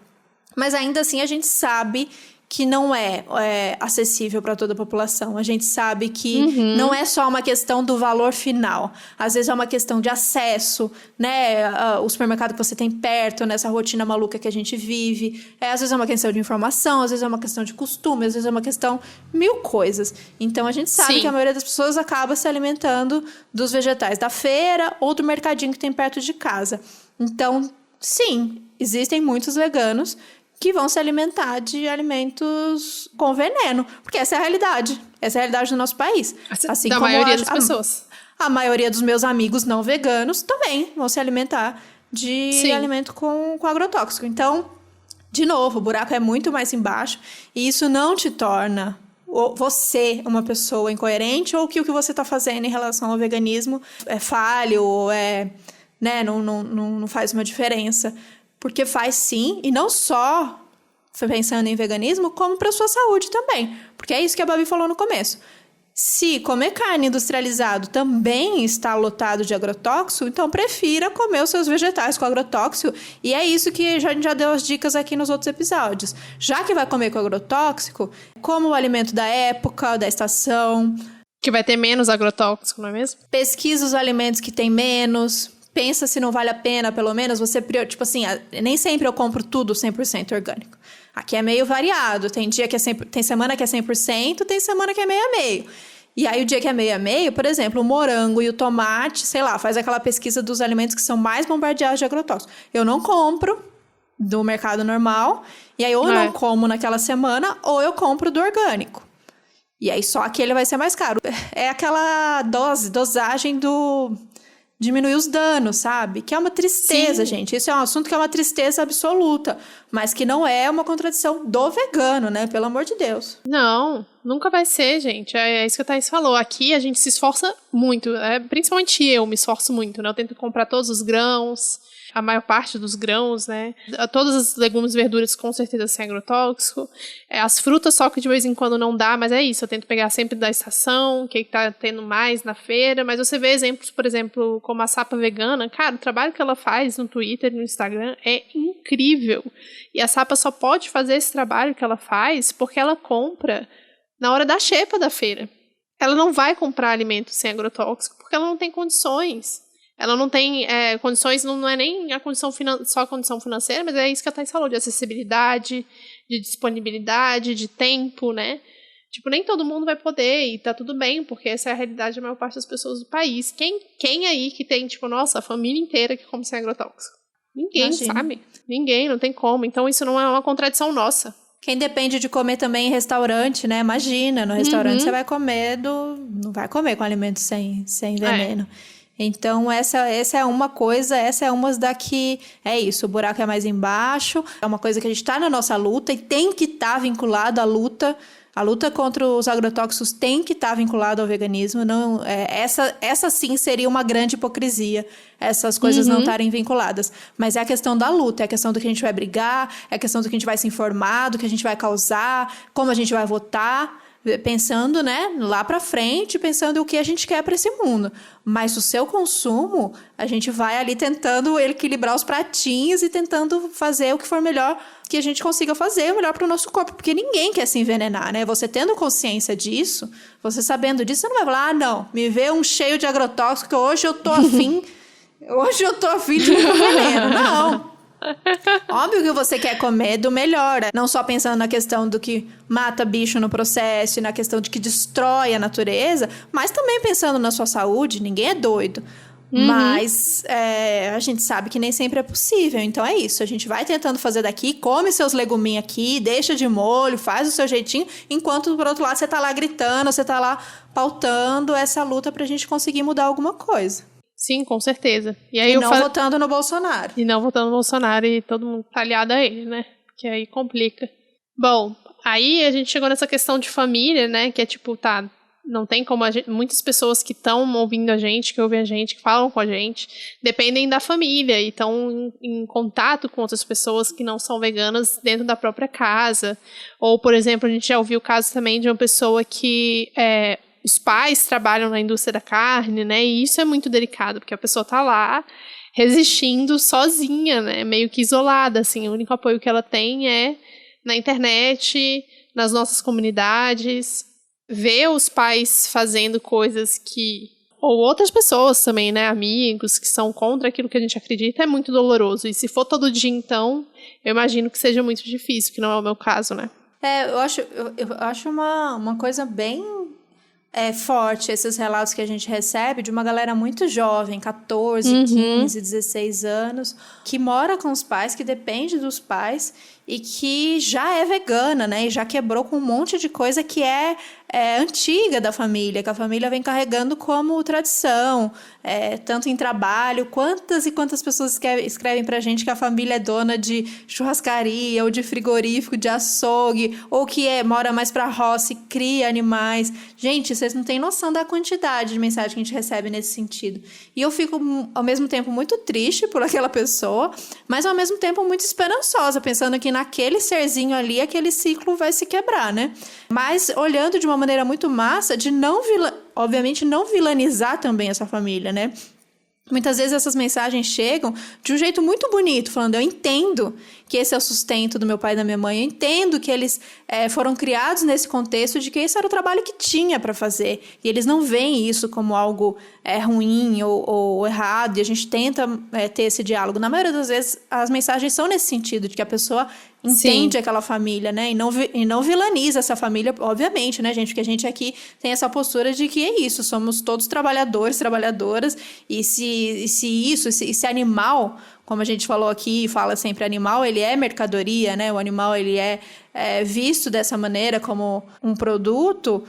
Speaker 1: mas ainda assim a gente sabe que não é acessível para toda a população. A gente sabe que não é só uma questão do valor final. Às vezes é uma questão de acesso, né? O supermercado que você tem perto, nessa rotina maluca que a gente vive. Às vezes é uma questão de informação, às vezes é uma questão de costume, às vezes é uma questão mil coisas. Então, a gente sabe que a maioria das pessoas acaba se alimentando dos vegetais da feira ou do mercadinho que tem perto de casa. Então, sim, existem muitos veganos que vão se alimentar de alimentos com veneno. Porque essa é a realidade. Essa é a realidade do nosso país. Assim
Speaker 2: da
Speaker 1: como
Speaker 2: maioria das pessoas.
Speaker 1: A maioria dos meus amigos não veganos também vão se alimentar de alimento com agrotóxico. Então, de novo, o buraco é muito mais embaixo. E isso não te torna você uma pessoa incoerente ou que o que você está fazendo em relação ao veganismo é falho ou não faz uma diferença. Porque faz sim, e não só pensando em veganismo, como para a sua saúde também. Porque é isso que a Babi falou no começo. Se comer carne industrializado também está lotado de agrotóxico, então prefira comer os seus vegetais com agrotóxico. E é isso que a gente já deu as dicas aqui nos outros episódios. Já que vai comer com agrotóxico, como o alimento da época, da estação.
Speaker 2: Que vai ter menos agrotóxico, não é mesmo?
Speaker 1: Pesquisa os alimentos que tem menos. Pensa se não vale a pena, pelo menos, você... Tipo assim, nem sempre eu compro tudo 100% orgânico. Aqui é meio variado. Tem dia que tem semana que é 100%, tem semana que é meio a meio. E aí, o dia que é meio a meio, por exemplo, o morango e o tomate, sei lá, faz aquela pesquisa dos alimentos que são mais bombardeados de agrotóxicos. Eu não compro do mercado normal, e aí ou eu não como naquela semana, ou eu compro do orgânico. E aí, só aquele vai ser mais caro. É aquela dosagem diminuir os danos, sabe? Que é uma tristeza,
Speaker 2: Sim.
Speaker 1: gente. Isso é um assunto que é uma tristeza absoluta, mas que não é uma contradição do vegano, né? Pelo amor de Deus.
Speaker 2: Não, nunca vai ser, gente. É isso que a Thaís falou. Aqui a gente se esforça muito. Principalmente eu me esforço muito, né? Eu tento comprar todos os grãos, a maior parte dos grãos, né? Todos os legumes e verduras com certeza sem agrotóxico. As frutas só que de vez em quando não dá, mas é isso. Eu tento pegar sempre da estação, o que tá tendo mais na feira. Mas você vê exemplos, por exemplo, como a Sapa Vegana. Cara, o trabalho que ela faz no Twitter e no Instagram é incrível. E a Sapa só pode fazer esse trabalho que ela faz porque ela compra na hora da xepa da feira. Ela não vai comprar alimento sem agrotóxico porque ela não tem condições. Ela não tem condições, não é nem a condição só a condição financeira, mas é isso que a Thaís falou, de acessibilidade, de disponibilidade, de tempo, né? Tipo, nem todo mundo vai poder, e tá tudo bem, porque essa é a realidade da maior parte das pessoas do país. Quem aí que tem, tipo, nossa, a família inteira que come sem agrotóxico? Ninguém,
Speaker 1: Imagina.
Speaker 2: sabe? Ninguém, não tem como. Então isso não é uma contradição nossa.
Speaker 1: Quem depende de comer também em restaurante, né? Imagina, no restaurante você vai comer não vai comer com alimento sem veneno. Então, essa é uma coisa, essa é uma da que é isso, o buraco é mais embaixo, é uma coisa que a gente está na nossa luta e tem que estar vinculado à luta. A luta contra os agrotóxicos tem que estar vinculada ao veganismo. Não, essa sim seria uma grande hipocrisia, essas coisas não estarem vinculadas. Mas é a questão da luta, é a questão do que a gente vai brigar, é a questão do que a gente vai se informar, do que a gente vai causar, como a gente vai votar. Pensando, né, lá pra frente, pensando o que a gente quer para esse mundo. Mas o seu consumo, a gente vai ali tentando equilibrar os pratinhos e tentando fazer o que for melhor que a gente consiga fazer, o melhor para o nosso corpo. Porque ninguém quer se envenenar, né? Você tendo consciência disso, você sabendo disso, você não vai falar, não, me vê um cheio de agrotóxico, hoje eu tô afim de um veneno. Não. Óbvio que você quer comer do melhor, não só pensando na questão do que mata bicho no processo e na questão de que destrói a natureza, mas também pensando na sua saúde. Ninguém é doido. Mas a gente sabe que nem sempre é possível. Então é isso, a gente vai tentando fazer daqui, come seus leguminhos aqui, deixa de molho, faz o seu jeitinho, enquanto por outro lado você tá lá gritando, você tá lá pautando essa luta pra gente conseguir mudar alguma coisa.
Speaker 2: Sim, com certeza. E aí
Speaker 1: não votando no Bolsonaro.
Speaker 2: E não votando no Bolsonaro e todo mundo talhado a ele, né? Porque aí complica. Bom, aí a gente chegou nessa questão de família, né? Que é tipo, tá, não tem como muitas pessoas que estão ouvindo a gente, que ouvem a gente, que falam com a gente, dependem da família e estão em contato com outras pessoas que não são veganas dentro da própria casa. Ou, por exemplo, a gente já ouviu o caso também de uma pessoa que os pais trabalham na indústria da carne, né? E isso é muito delicado, porque a pessoa tá lá resistindo sozinha, né? Meio que isolada, assim. O único apoio que ela tem é na internet, nas nossas comunidades. Ver os pais fazendo coisas que... Ou outras pessoas também, né? Amigos que são contra aquilo que a gente acredita é muito doloroso. E se for todo dia, então, eu imagino que seja muito difícil, que não é o meu caso, né?
Speaker 1: Eu acho uma coisa bem... forte esses relatos que a gente recebe de uma galera muito jovem, 14, 15, 16 anos, que mora com os pais, que depende dos pais e que já é vegana, né? E já quebrou com um monte de coisa que é antiga da família, que a família vem carregando como tradição, tanto em trabalho, quantas e quantas pessoas escrevem pra gente que a família é dona de churrascaria, ou de frigorífico, de açougue, ou que mora mais pra roça e cria animais. Gente, vocês não têm noção da quantidade de mensagem que a gente recebe nesse sentido. E eu fico, ao mesmo tempo, muito triste por aquela pessoa, mas ao mesmo tempo muito esperançosa, pensando que naquele serzinho ali, aquele ciclo vai se quebrar, né? Mas olhando de uma maneira muito massa, de obviamente não vilanizar também essa família, né? Muitas vezes essas mensagens chegam de um jeito muito bonito, falando, eu entendo que esse é o sustento do meu pai e da minha mãe, eu entendo que eles foram criados nesse contexto de que esse era o trabalho que tinha para fazer, e eles não veem isso como algo ruim ou errado, e a gente tenta ter esse diálogo. Na maioria das vezes, as mensagens são nesse sentido, de que a pessoa entende aquela família, né? E não vilaniza essa família, obviamente, né, gente? Porque a gente aqui tem essa postura de que é isso, somos todos trabalhadores, trabalhadoras, e se animal, como a gente falou aqui, fala sempre animal, ele é mercadoria, né? O animal, ele é visto dessa maneira como um produto,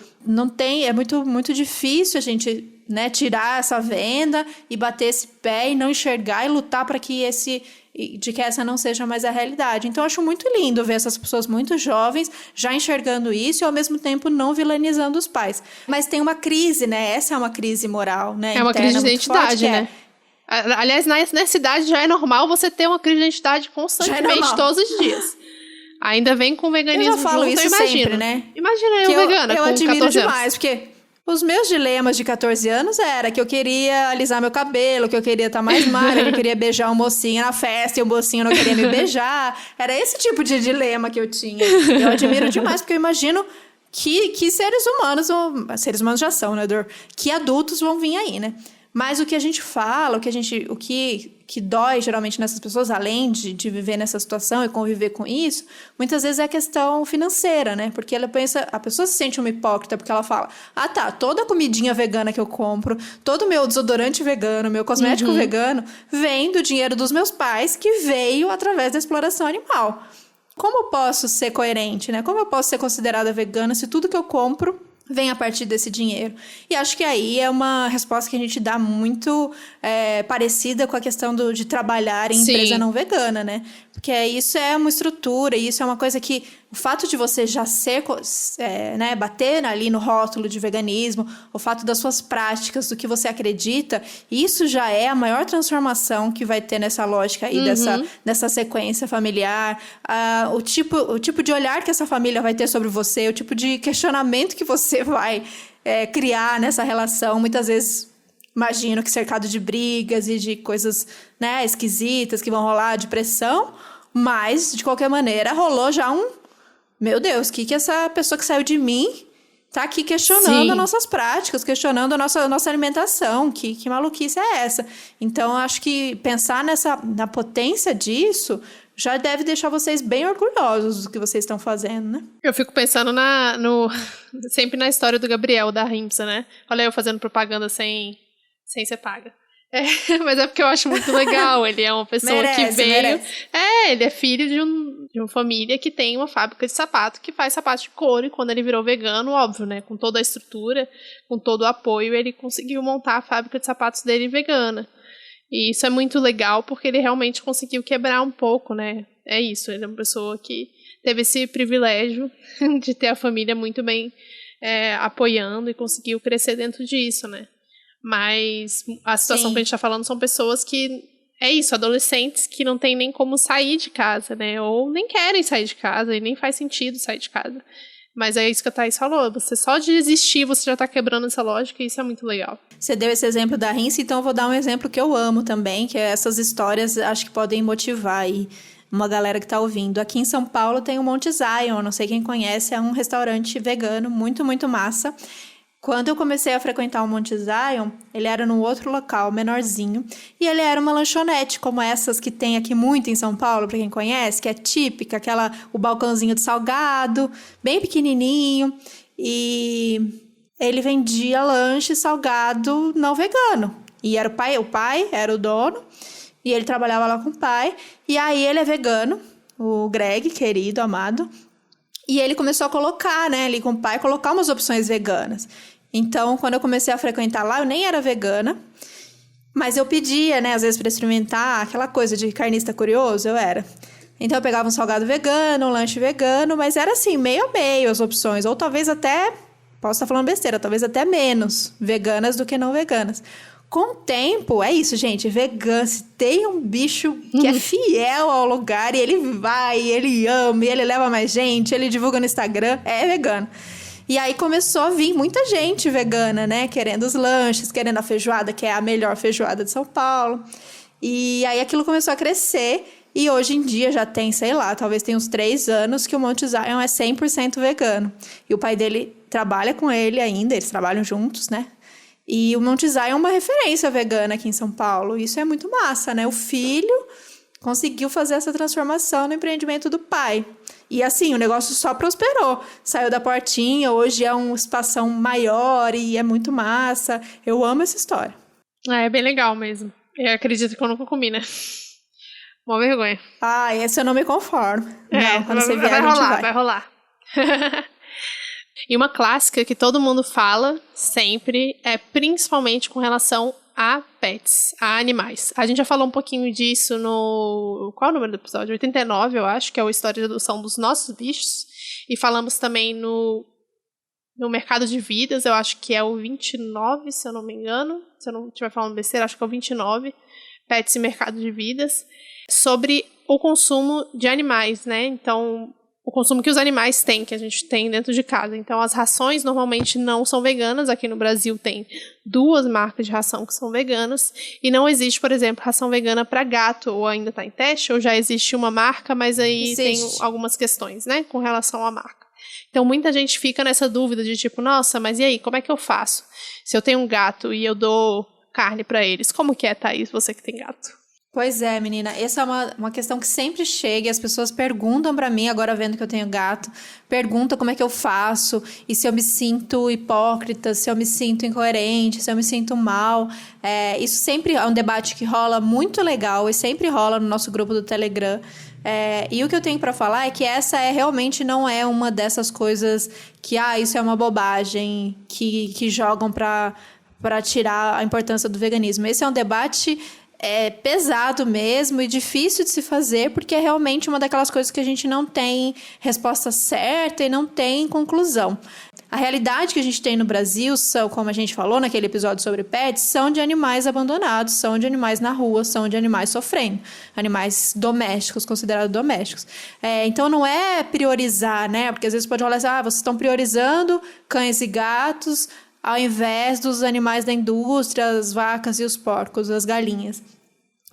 Speaker 1: é muito, muito difícil a gente né, tirar essa venda e bater esse pé e não enxergar e lutar para que essa não seja mais a realidade. Então, eu acho muito lindo ver essas pessoas muito jovens já enxergando isso e, ao mesmo tempo, não vilanizando os pais. Mas tem uma crise, né? Essa é uma crise moral, né?
Speaker 2: É uma crise de identidade, né? Aliás, nessa idade já é normal você ter uma crise de identidade constantemente, todos os dias. Ainda vem com veganismo.
Speaker 1: Eu já falo isso sempre, né?
Speaker 2: Imagina eu vegana
Speaker 1: eu
Speaker 2: com
Speaker 1: admiro
Speaker 2: 14
Speaker 1: demais,
Speaker 2: anos.
Speaker 1: porque os meus dilemas de 14 anos era que eu queria alisar meu cabelo, que eu queria estar mais magra, que eu queria beijar um mocinho na festa e o mocinho não queria me beijar. Era esse tipo de dilema que eu tinha. Eu admiro demais, porque eu imagino que seres humanos já são, né, Dor? Que adultos vão vir aí, né? Mas o que a gente fala, o que dói geralmente nessas pessoas, além de viver nessa situação e conviver com isso, muitas vezes é a questão financeira, né? Porque a pessoa se sente uma hipócrita porque ela fala, toda a comidinha vegana que eu compro, todo o meu desodorante vegano, meu cosmético vegano, vem do dinheiro dos meus pais que veio através da exploração animal. Como eu posso ser coerente, né? Como eu posso ser considerada vegana se tudo que eu compro vem a partir desse dinheiro? E acho que aí é uma resposta que a gente dá muito parecida com a questão de trabalhar em empresa não vegana, né? Porque isso é uma estrutura, isso é uma coisa que o fato de você já ser, né, bater ali no rótulo de veganismo, o fato das suas práticas, do que você acredita, isso já é a maior transformação que vai ter nessa lógica aí dessa sequência familiar, o tipo de olhar que essa família vai ter sobre você, o tipo de questionamento que você vai criar nessa relação, muitas vezes. Imagino que cercado de brigas e de coisas, né, esquisitas que vão rolar, de pressão, mas, de qualquer maneira, rolou já meu Deus, que essa pessoa que saiu de mim tá aqui questionando as nossas práticas, questionando a nossa alimentação, que maluquice é essa? Então, acho que pensar na potência disso já deve deixar vocês bem orgulhosos do que vocês estão fazendo, né?
Speaker 2: Eu fico pensando sempre na história do Gabriel, da Rimsa, né? Olha eu fazendo propaganda sem ser paga. Mas é porque eu acho muito legal. Ele é uma pessoa que veio...
Speaker 1: Merece.
Speaker 2: Ele é filho de uma família que tem uma fábrica de sapato, que faz sapato de couro. E quando ele virou vegano, óbvio, né? Com toda a estrutura, com todo o apoio, ele conseguiu montar a fábrica de sapatos dele vegana. E isso é muito legal, porque ele realmente conseguiu quebrar um pouco, né? É isso, ele é uma pessoa que teve esse privilégio de ter a família muito bem apoiando e conseguiu crescer dentro disso, né? Mas a situação que a gente tá falando são pessoas que, adolescentes que não tem nem como sair de casa, né? Ou nem querem sair de casa e nem faz sentido sair de casa. Mas é isso que a Thaís falou, você só de existir, você já tá quebrando essa lógica e isso é muito legal.
Speaker 1: Você deu esse exemplo da Rinse, então eu vou dar um exemplo que eu amo também, que é essas histórias, acho que podem motivar aí uma galera que tá ouvindo. Aqui em São Paulo tem o Monte Zion, não sei quem conhece, é um restaurante vegano muito, muito massa. Quando eu comecei a frequentar o Monte Zion, ele era num outro local, menorzinho, e ele era uma lanchonete, como essas que tem aqui muito em São Paulo, pra quem conhece, que é típica, o balcãozinho de salgado, bem pequenininho, e ele vendia lanche salgado não vegano. E era o pai era o dono, e ele trabalhava lá com o pai, e aí ele é vegano, o Greg, querido, amado, e ele começou a colocar, né, ali com o pai, colocar umas opções veganas. Então, quando eu comecei a frequentar lá, eu nem era vegana, mas eu pedia, né, às vezes para experimentar aquela coisa de carnista curioso, eu era. Então, eu pegava um salgado vegano, um lanche vegano, mas era assim, meio a meio as opções, ou talvez até, posso estar falando besteira, talvez até menos veganas do que não veganas. Com o tempo, é isso, gente, vegano, se tem um bicho que é fiel ao lugar, e ele vai, ele ama, e ele leva mais gente, ele divulga no Instagram, é vegano. E aí começou a vir muita gente vegana, né, querendo os lanches, querendo a feijoada, que é a melhor feijoada de São Paulo. E aí aquilo começou a crescer, e hoje em dia já tem, sei lá, talvez tem uns 3 anos que o Monte Zion é 100% vegano. E o pai dele trabalha com ele ainda, eles trabalham juntos, né? E o Monte Zion é uma referência vegana aqui em São Paulo. Isso é muito massa, né? O filho conseguiu fazer essa transformação no empreendimento do pai. E assim, o negócio só prosperou. Saiu da portinha, hoje é um espação maior e é muito massa. Eu amo essa história.
Speaker 2: É bem legal mesmo. Eu acredito que eu nunca comi, né? Uma vergonha.
Speaker 1: Esse eu não me conformo. Não, quando você vier,
Speaker 2: vai
Speaker 1: a gente
Speaker 2: rolar, vai rolar. E uma clássica que todo mundo fala sempre é principalmente com relação a pets, a animais. A gente já falou um pouquinho disso no... Qual é o número do episódio? 89, eu acho, que é a história de adoção dos nossos bichos. E falamos também no Mercado de Vidas, eu acho que é o 29, se eu não me engano. Se eu não estiver falando besteira, acho que é o 29. Pets e Mercado de Vidas. Sobre o consumo de animais, né? Então, o consumo que os animais têm, que a gente tem dentro de casa. Então, as rações normalmente não são veganas. Aqui no Brasil tem 2 marcas de ração que são veganas. E não existe, por exemplo, ração vegana para gato, ou ainda está em teste, ou já existe uma marca, mas aí tem algumas questões, né, com relação à marca. Então, muita gente fica nessa dúvida de tipo, nossa, mas e aí, como é que eu faço? Se eu tenho um gato e eu dou carne para eles, como que é, Thaís, você que tem gato?
Speaker 1: Pois é, menina, essa é uma questão que sempre chega e as pessoas perguntam pra mim, agora vendo que eu tenho gato, perguntam como é que eu faço e se eu me sinto hipócrita, se eu me sinto incoerente, se eu me sinto mal. Isso sempre é um debate que rola muito legal e sempre rola no nosso grupo do Telegram. E o que eu tenho pra falar é que essa realmente não é uma dessas coisas que, isso é uma bobagem, que jogam pra tirar a importância do veganismo. Esse é um debate pesado mesmo e difícil de se fazer, porque é realmente uma daquelas coisas que a gente não tem resposta certa e não tem conclusão. A realidade que a gente tem no Brasil são, como a gente falou naquele episódio sobre pets, são de animais abandonados, são de animais na rua, são de animais sofrendo, animais domésticos, considerados domésticos. Então não é priorizar, né? Porque às vezes pode rolar assim, vocês estão priorizando cães e gatos ao invés dos animais da indústria, as vacas e os porcos, as galinhas.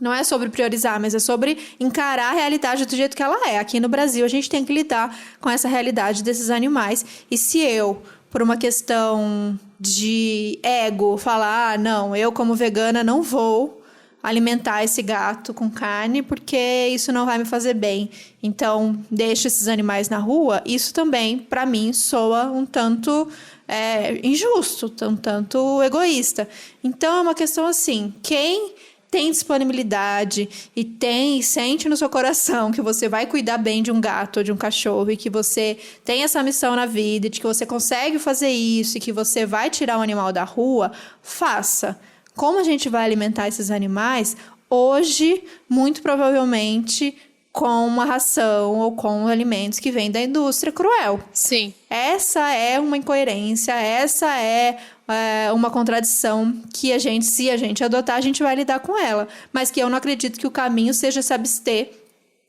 Speaker 1: Não é sobre priorizar, mas é sobre encarar a realidade do jeito que ela é. Aqui no Brasil, a gente tem que lidar com essa realidade desses animais. E se eu, por uma questão de ego, falar, não, eu como vegana não vou alimentar esse gato com carne porque isso não vai me fazer bem. Então, deixo esses animais na rua. Isso também, para mim, soa um tanto injusto, um tanto egoísta. Então, é uma questão assim, quem tem disponibilidade e sente no seu coração que você vai cuidar bem de um gato ou de um cachorro e que você tem essa missão na vida, de que você consegue fazer isso e que você vai tirar o animal da rua, faça. Como a gente vai alimentar esses animais? Hoje, muito provavelmente, com uma ração ou com alimentos que vêm da indústria cruel.
Speaker 2: Sim.
Speaker 1: Essa é uma incoerência, essa é uma contradição que se a gente adotar, a gente vai lidar com ela. Mas que eu não acredito que o caminho seja se abster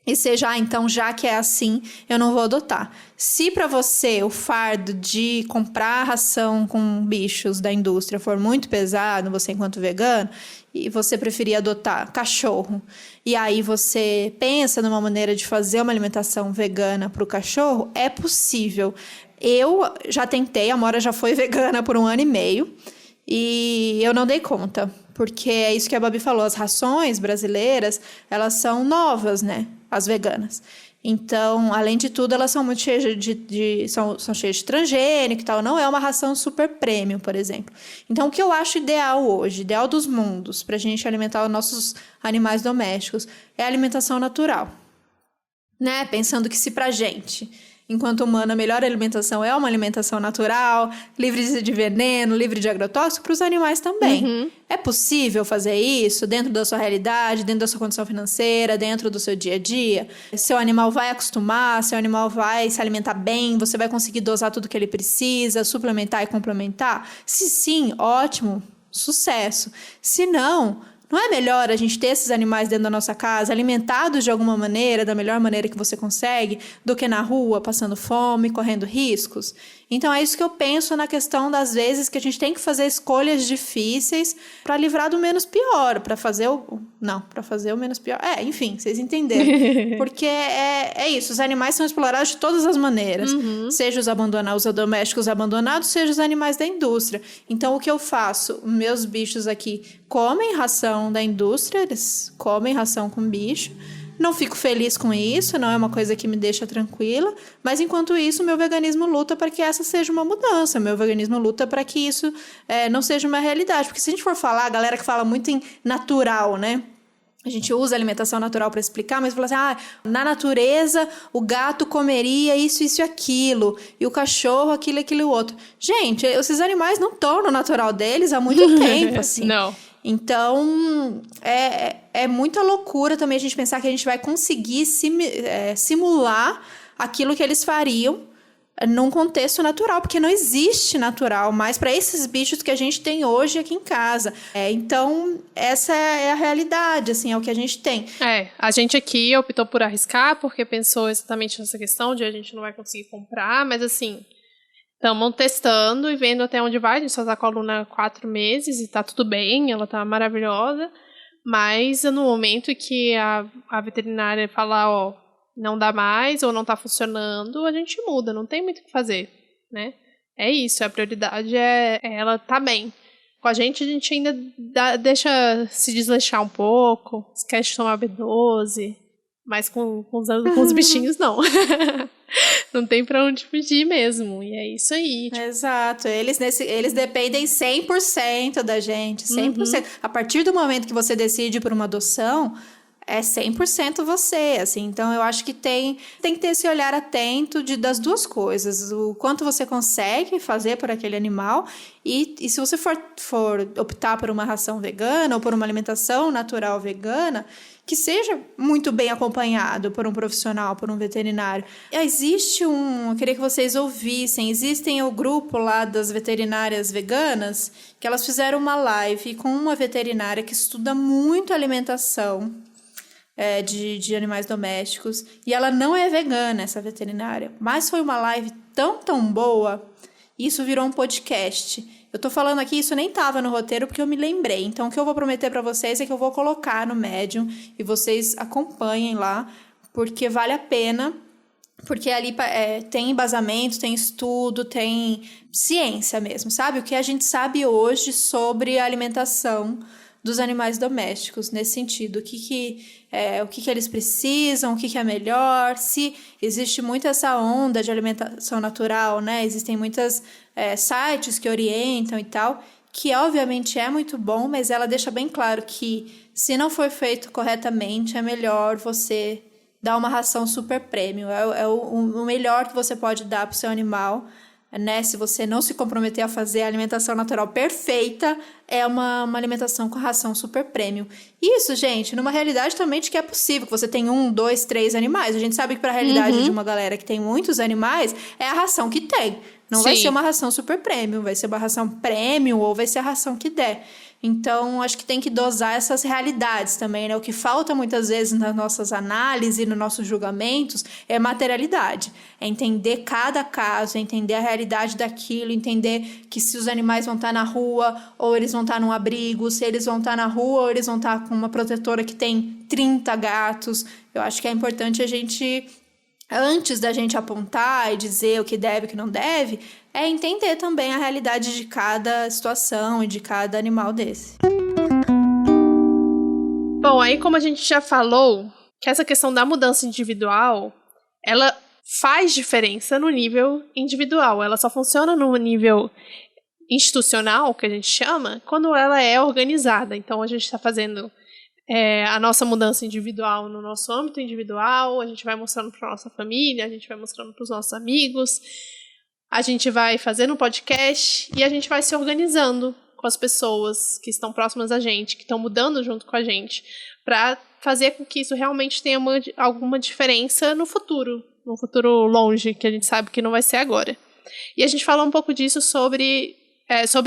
Speaker 1: e seja, então, já que é assim, eu não vou adotar. Se para você o fardo de comprar ração com bichos da indústria for muito pesado, você enquanto vegano, e você preferir adotar cachorro, e aí você pensa numa maneira de fazer uma alimentação vegana para o cachorro, é possível. Eu já tentei, a Mora já foi vegana por 1 ano e meio, e eu não dei conta, porque é isso que a Babi falou, as rações brasileiras, elas são novas, né, as veganas. Então, além de tudo, elas são muito cheias são cheias de transgênico e tal, não é uma ração super premium, por exemplo. Então, o que eu acho ideal hoje, ideal dos mundos, para a gente alimentar os nossos animais domésticos, é a alimentação natural, né, pensando que se pra gente, enquanto humana, a melhor alimentação é uma alimentação natural, livre de veneno, livre de agrotóxico, para os animais também.
Speaker 2: Uhum.
Speaker 1: É possível fazer isso dentro da sua realidade, dentro da sua condição financeira, dentro do seu dia a dia? Seu animal vai acostumar, seu animal vai se alimentar bem, você vai conseguir dosar tudo que ele precisa, suplementar e complementar? Se sim, ótimo, sucesso. Se não é melhor a gente ter esses animais dentro da nossa casa, alimentados de alguma maneira, da melhor maneira que você consegue, do que na rua, passando fome, correndo riscos? Então, é isso que eu penso na questão das vezes que a gente tem que fazer escolhas difíceis para livrar do menos pior, para fazer o menos pior. Enfim, vocês entenderam. Porque é isso, os animais são explorados de todas as maneiras.
Speaker 2: Uhum.
Speaker 1: Seja os domésticos abandonados, seja os animais da indústria. Então, o que eu faço? Meus bichos aqui comem ração da indústria, eles comem ração com bicho. Não fico feliz com isso, não é uma coisa que me deixa tranquila, mas enquanto isso, meu veganismo luta para que essa seja uma mudança, meu veganismo luta para que isso não seja uma realidade. Porque se a gente for falar, a galera que fala muito em natural, né? A gente usa alimentação natural para explicar, mas fala assim, na natureza o gato comeria isso, isso e aquilo, e o cachorro aquilo, aquilo e o outro. Gente, esses animais não estão no natural deles há muito tempo, assim.
Speaker 2: Não.
Speaker 1: Então, é muita loucura também a gente pensar que a gente vai conseguir simular aquilo que eles fariam num contexto natural, porque não existe natural mais para esses bichos que a gente tem hoje aqui em casa. Então, essa é a realidade, assim, é o que a gente tem.
Speaker 2: A gente aqui optou por arriscar, porque pensou exatamente nessa questão de a gente não vai conseguir comprar, mas assim, estamos testando e vendo até onde vai. A gente só tá com a Luna há 4 meses e tá tudo bem, ela tá maravilhosa, mas no momento que a veterinária falar, não dá mais ou não tá funcionando, a gente muda, não tem muito o que fazer, né? É isso, a prioridade é ela tá bem. Com a gente ainda deixa se desleixar um pouco, esquece de tomar B12, mas com os bichinhos não. Não tem pra onde fugir mesmo, e é isso aí.
Speaker 1: Exato, eles dependem 100% da gente, 100%. A partir do momento que você decide por uma adoção, é 100% você, assim. Então, eu acho que tem que ter esse olhar atento das duas coisas. O quanto você consegue fazer por aquele animal e se você for optar por uma ração vegana ou por uma alimentação natural vegana, que seja muito bem acompanhado por um profissional, por um veterinário. Eu queria que vocês ouvissem, existem o grupo lá das veterinárias veganas, que elas fizeram uma live com uma veterinária que estuda muito alimentação de animais domésticos, e ela não é vegana, essa veterinária, mas foi uma live tão boa, e isso virou um podcast. Eu tô falando aqui, isso nem tava no roteiro, porque eu me lembrei. Então, o que eu vou prometer pra vocês é que eu vou colocar no Medium, e vocês acompanhem lá, porque vale a pena, porque ali tem embasamento, tem estudo, tem ciência mesmo, sabe? O que a gente sabe hoje sobre a alimentação dos animais domésticos, nesse sentido, o que eles precisam, o que é melhor, se existe muito essa onda de alimentação natural, né? Existem muitos sites que orientam e tal, que obviamente é muito bom, mas ela deixa bem claro que se não for feito corretamente, é melhor você dar uma ração super premium, o melhor que você pode dar para o seu animal, né? Se você não se comprometer a fazer a alimentação natural perfeita, é uma alimentação com ração super premium. Isso, gente, numa realidade também de que é possível, que você tem 1, 2, 3 animais. A gente sabe que para a realidade de uma galera que tem muitos animais, é a ração que tem. Não vai ser uma ração super premium, vai ser uma ração premium ou vai ser a ração que der. Então, acho que tem que dosar essas realidades também, né? O que falta muitas vezes nas nossas análises e nos nossos julgamentos é materialidade. É entender cada caso, é entender a realidade daquilo, entender que se os animais vão estar na rua ou eles vão estar num abrigo, se eles vão estar na rua ou eles vão estar com uma protetora que tem 30 gatos. Eu acho que é importante a gente, antes da gente apontar e dizer o que deve e o que não deve, é entender também a realidade de cada situação e de cada animal desse.
Speaker 2: Bom, aí como a gente já falou, que essa questão da mudança individual, ela faz diferença no nível individual. Ela só funciona no nível institucional, que a gente chama, quando ela é organizada. Então, a gente está fazendo a nossa mudança individual no nosso âmbito individual, a gente vai mostrando para a nossa família, a gente vai mostrando para os nossos amigos, a gente vai fazendo um podcast e a gente vai se organizando com as pessoas que estão próximas a gente, que estão mudando junto com a gente, para fazer com que isso realmente tenha alguma diferença no futuro longe, que a gente sabe que não vai ser agora. E a gente falou um pouco disso sobre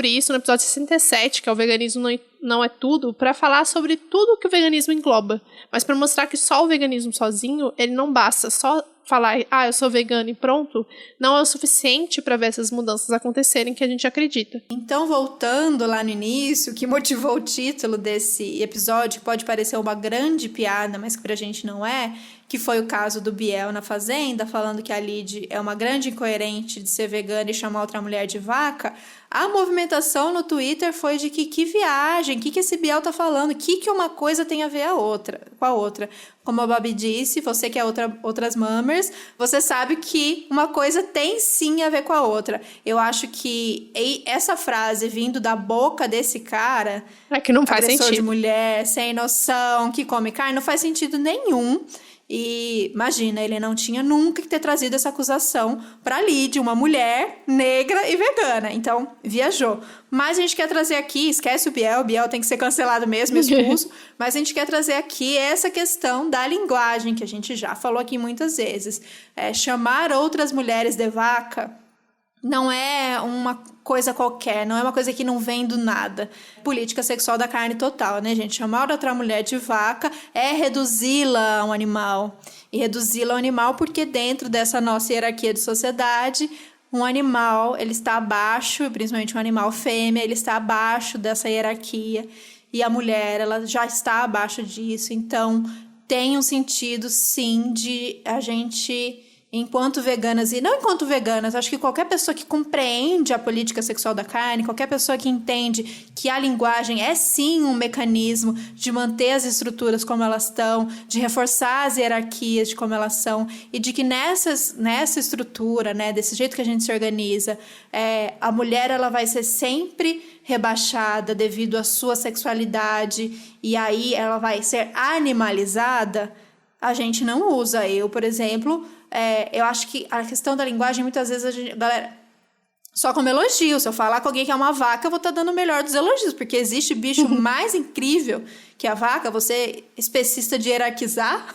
Speaker 2: isso no episódio 67, que é o Veganismo Não é Tudo, para falar sobre tudo que o veganismo engloba, mas para mostrar que só o veganismo sozinho, ele não basta, só falar, eu sou vegano e pronto, não é o suficiente para ver essas mudanças acontecerem que a gente acredita.
Speaker 1: Então, voltando lá no início, o que motivou o título desse episódio, que pode parecer uma grande piada, mas que pra gente não é, que foi o caso do Biel na Fazenda, falando que a Lid é uma grande incoerente de ser vegana e chamar outra mulher de vaca, a movimentação no Twitter foi de que viagem, o que esse Biel tá falando, o que uma coisa tem a ver com a outra. Como a Babi disse, você que é outras mammers, você sabe que uma coisa tem sim a ver com a outra. Eu acho que essa frase vindo da boca desse cara...
Speaker 2: É que não faz
Speaker 1: agressor
Speaker 2: sentido.
Speaker 1: de mulher, sem noção, que come carne, não faz sentido nenhum. E imagina, ele não tinha nunca que ter trazido essa acusação pra Lid, uma mulher negra e vegana. Então, viajou. Mas a gente quer trazer aqui, esquece o Biel tem que ser cancelado mesmo, expulso. Mas a gente quer trazer aqui essa questão da linguagem, que a gente já falou aqui muitas vezes. Chamar outras mulheres de vaca não é uma coisa qualquer, não é uma coisa que não vem do nada. Política sexual da carne total, né, gente? Chamar outra mulher de vaca é reduzi-la a um animal. E reduzi-la a um animal porque dentro dessa nossa hierarquia de sociedade, um animal, ele está abaixo, principalmente um animal fêmea, ele está abaixo dessa hierarquia. E a mulher, ela já está abaixo disso. Então, tem um sentido, sim, de a gente... Enquanto veganas, e não enquanto veganas, acho que qualquer pessoa que compreende a política sexual da carne, qualquer pessoa que entende que a linguagem é sim um mecanismo de manter as estruturas como elas estão, de reforçar as hierarquias de como elas são, e de que nessa estrutura, né, desse jeito que a gente se organiza, a mulher ela vai ser sempre rebaixada devido à sua sexualidade, e aí ela vai ser animalizada, a gente não usa. Eu, por exemplo... eu acho que a questão da linguagem, muitas vezes, galera, só como elogio. Se eu falar com alguém que é uma vaca, eu vou estar dando o melhor dos elogios, porque existe bicho mais incrível que a vaca. Você especista de hierarquizar,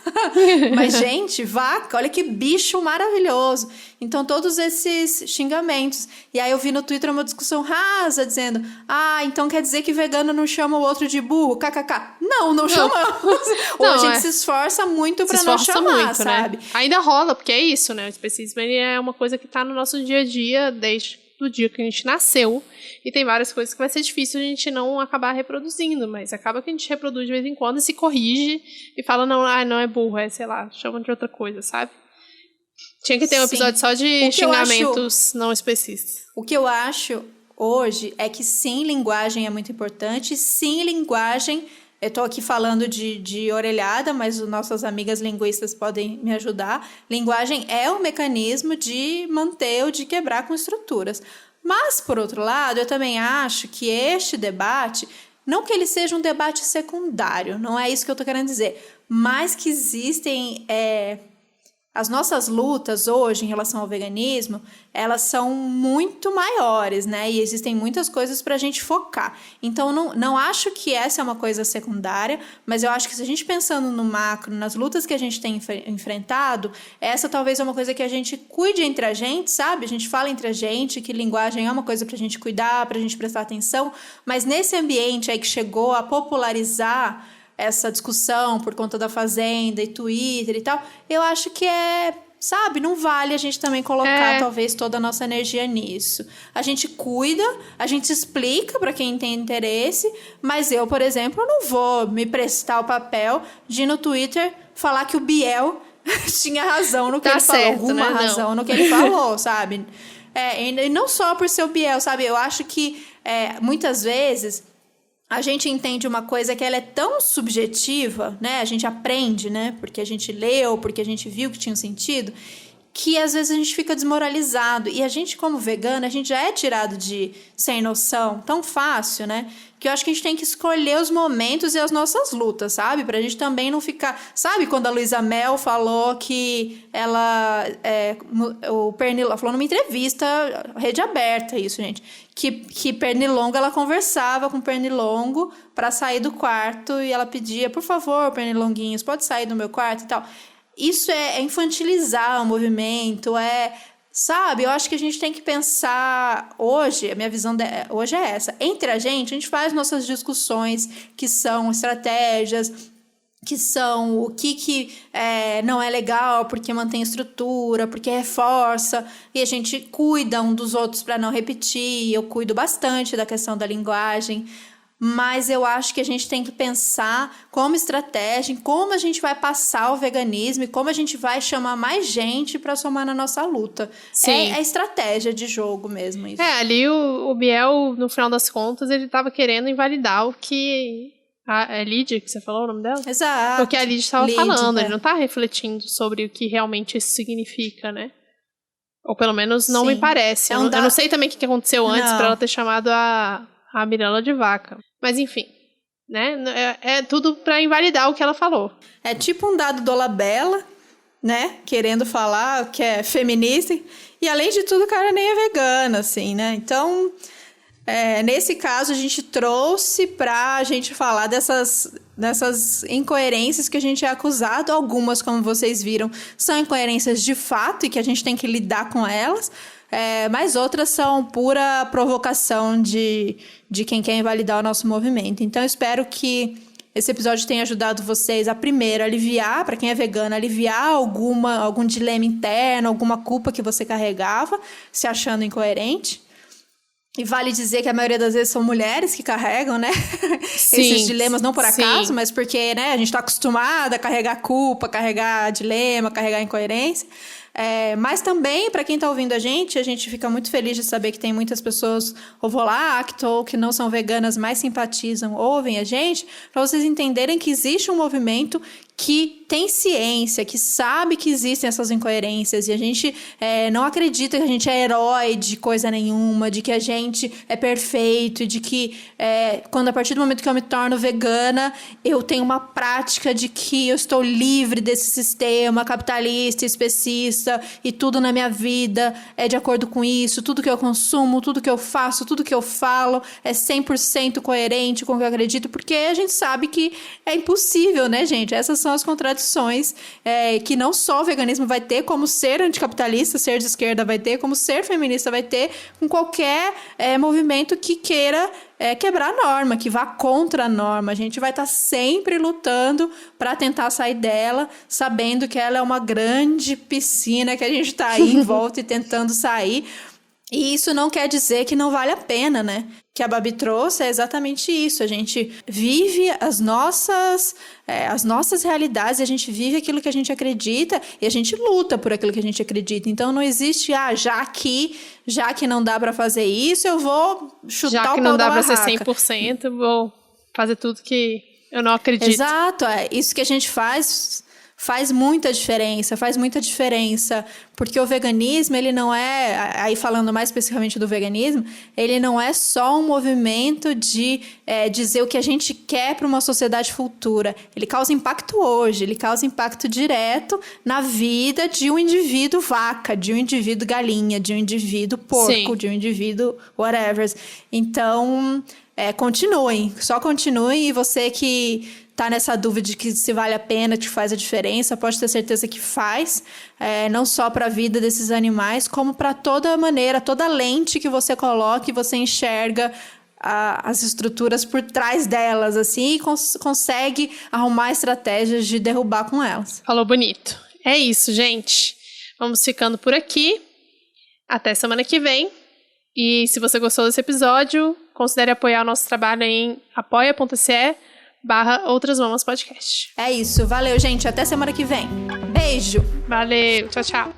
Speaker 1: mas, gente, vaca, olha que bicho maravilhoso. Então, todos esses xingamentos. E aí eu vi no Twitter uma discussão rasa, dizendo, então quer dizer que vegano não chama o outro de burro, kkk. Não chamamos. Ou a gente se esforça muito pra não chamar, muito, sabe?
Speaker 2: Né? Ainda rola, porque é isso, né? O especismo, ele é uma coisa que tá no nosso dia a dia, desde do dia que a gente nasceu, e tem várias coisas que vai ser difícil a gente não acabar reproduzindo, mas acaba que a gente reproduz de vez em quando e se corrige e fala, não é burro, sei lá, chama de outra coisa, sabe? Tinha que ter um episódio só de xingamentos não especistas.
Speaker 1: O que eu acho hoje é que sim, linguagem é muito importante, sim, linguagem... Eu tô aqui falando de orelhada, mas nossas amigas linguistas podem me ajudar. Linguagem é um mecanismo de manter ou de quebrar com estruturas. Mas, por outro lado, eu também acho que este debate, não que ele seja um debate secundário, não é isso que eu tô querendo dizer, mas que existem... As nossas lutas hoje em relação ao veganismo, elas são muito maiores, né? E existem muitas coisas para a gente focar. Então, não acho que essa é uma coisa secundária, mas eu acho que se a gente pensando no macro, nas lutas que a gente tem enfrentado, essa talvez é uma coisa que a gente cuide entre a gente, sabe? A gente fala entre a gente que linguagem é uma coisa para a gente cuidar, para a gente prestar atenção, mas nesse ambiente aí que chegou a popularizar essa discussão por conta da Fazenda e Twitter e tal, eu acho que sabe, não vale a gente também colocar talvez toda a nossa energia nisso. A gente cuida, a gente explica para quem tem interesse, mas eu, por exemplo, não vou me prestar o papel de ir no Twitter falar que o Biel tinha razão no que ele falou, alguma razão no que ele falou, sabe? E não só por ser o Biel, sabe? Eu acho que muitas vezes a gente entende uma coisa que ela é tão subjetiva, né? A gente aprende, né? Porque a gente leu, porque a gente viu que tinha um sentido, que às vezes a gente fica desmoralizado. E a gente, como vegana, a gente já é tirado de sem noção tão fácil, né? Que eu acho que a gente tem que escolher os momentos e as nossas lutas, sabe? Pra gente também não ficar... Sabe quando a Luísa Mel falou que ela... o Pernilongo... Falou numa entrevista, rede aberta isso, gente. Que Pernilongo, ela conversava com Pernilongo pra sair do quarto e ela pedia, por favor, Pernilonguinhos, pode sair do meu quarto e tal. Isso é infantilizar o movimento, Sabe, eu acho que a gente tem que pensar hoje, a minha visão hoje é essa. Entre a gente faz nossas discussões, que são estratégias, que são o que não é legal, porque mantém estrutura, porque reforça, e a gente cuida um dos outros para não repetir. Eu cuido bastante da questão da linguagem. mas eu acho que a gente tem que pensar como estratégia, em como a gente vai passar o veganismo e como a gente vai chamar mais gente para somar na nossa luta.
Speaker 2: Sim.
Speaker 1: É estratégia de jogo mesmo isso.
Speaker 2: Ali o Biel, no final das contas, ele tava querendo invalidar o que... É Lídia que você falou o nome dela?
Speaker 1: Exato.
Speaker 2: O que a Lídia estava falando,
Speaker 1: é.
Speaker 2: ele não tá refletindo sobre o que realmente isso significa, né? Ou pelo menos não
Speaker 1: Sim.
Speaker 2: me parece. Eu não sei também o que aconteceu antes pra ela ter chamado a Mirella de vaca. Mas enfim, né? É tudo pra invalidar o que ela falou.
Speaker 1: É tipo um dado Dolabella, né? Querendo falar que é feminista. E além de tudo, o cara nem é vegano, assim, né? Então, nesse caso, a gente trouxe pra gente falar dessas incoerências que a gente é acusado. Algumas, como vocês viram, são incoerências de fato e que a gente tem que lidar com elas. Mas outras são pura provocação de quem quer invalidar o nosso movimento. Então, eu espero que esse episódio tenha ajudado vocês a, primeiro, aliviar, para quem é vegano, aliviar algum dilema interno, alguma culpa que você carregava, se achando incoerente. E vale dizer que a maioria das vezes são mulheres que carregam, né?
Speaker 2: Sim,
Speaker 1: esses dilemas, não por acaso,
Speaker 2: sim.
Speaker 1: mas porque, né, a gente está acostumada a carregar culpa, carregar dilema, carregar incoerência. Mas também, para quem está ouvindo a gente fica muito feliz de saber que tem muitas pessoas ovo-lacto ou que não são veganas, mas simpatizam, ouvem a gente, para vocês entenderem que existe um movimento que tem ciência, que sabe que existem essas incoerências, e a gente não acredita que a gente é herói de coisa nenhuma, de que a gente é perfeito, e de que a partir do momento que eu me torno vegana, eu tenho uma prática de que eu estou livre desse sistema capitalista, especista, e tudo na minha vida é de acordo com isso, tudo que eu consumo, tudo que eu faço, tudo que eu falo é 100% coerente com o que eu acredito, porque a gente sabe que é impossível, né, gente? Essas são as contradições que não só o veganismo vai ter, como ser anticapitalista, ser de esquerda vai ter, como ser feminista vai ter, com qualquer movimento que queira quebrar a norma, que vá contra a norma. A gente vai estar sempre lutando para tentar sair dela, sabendo que ela é uma grande piscina que a gente está aí em volta e tentando sair. E isso não quer dizer que não vale a pena, né? Que a Babi trouxe é exatamente isso. A gente vive as nossas realidades, a gente vive aquilo que a gente acredita e a gente luta por aquilo que a gente acredita. Então não existe, já que não dá pra fazer isso, eu vou chutar o pau da barraca. Já que
Speaker 2: não dá pra ser 100%, vou fazer tudo que eu não acredito.
Speaker 1: Exato, isso que a gente faz muita diferença, porque o veganismo, ele não aí falando mais especificamente do veganismo, ele não é só um movimento de dizer o que a gente quer para uma sociedade futura, ele causa impacto hoje, ele causa impacto direto na vida de um indivíduo vaca, de um indivíduo galinha, de um indivíduo porco, Sim. de um indivíduo whatever. Então, só continuem, e você que tá nessa dúvida de que se vale a pena, te faz a diferença, pode ter certeza que faz, não só para a vida desses animais, como para toda lente que você coloca e você enxerga as estruturas por trás delas, assim, e consegue arrumar estratégias de derrubar com elas.
Speaker 2: Falou bonito. É isso, gente. Vamos ficando por aqui. Até semana que vem. E se você gostou desse episódio, considere apoiar o nosso trabalho em apoia.se/Outras Mamas Podcast.
Speaker 1: É isso, valeu, gente, até semana que vem. Beijo!
Speaker 2: Valeu, tchau, tchau.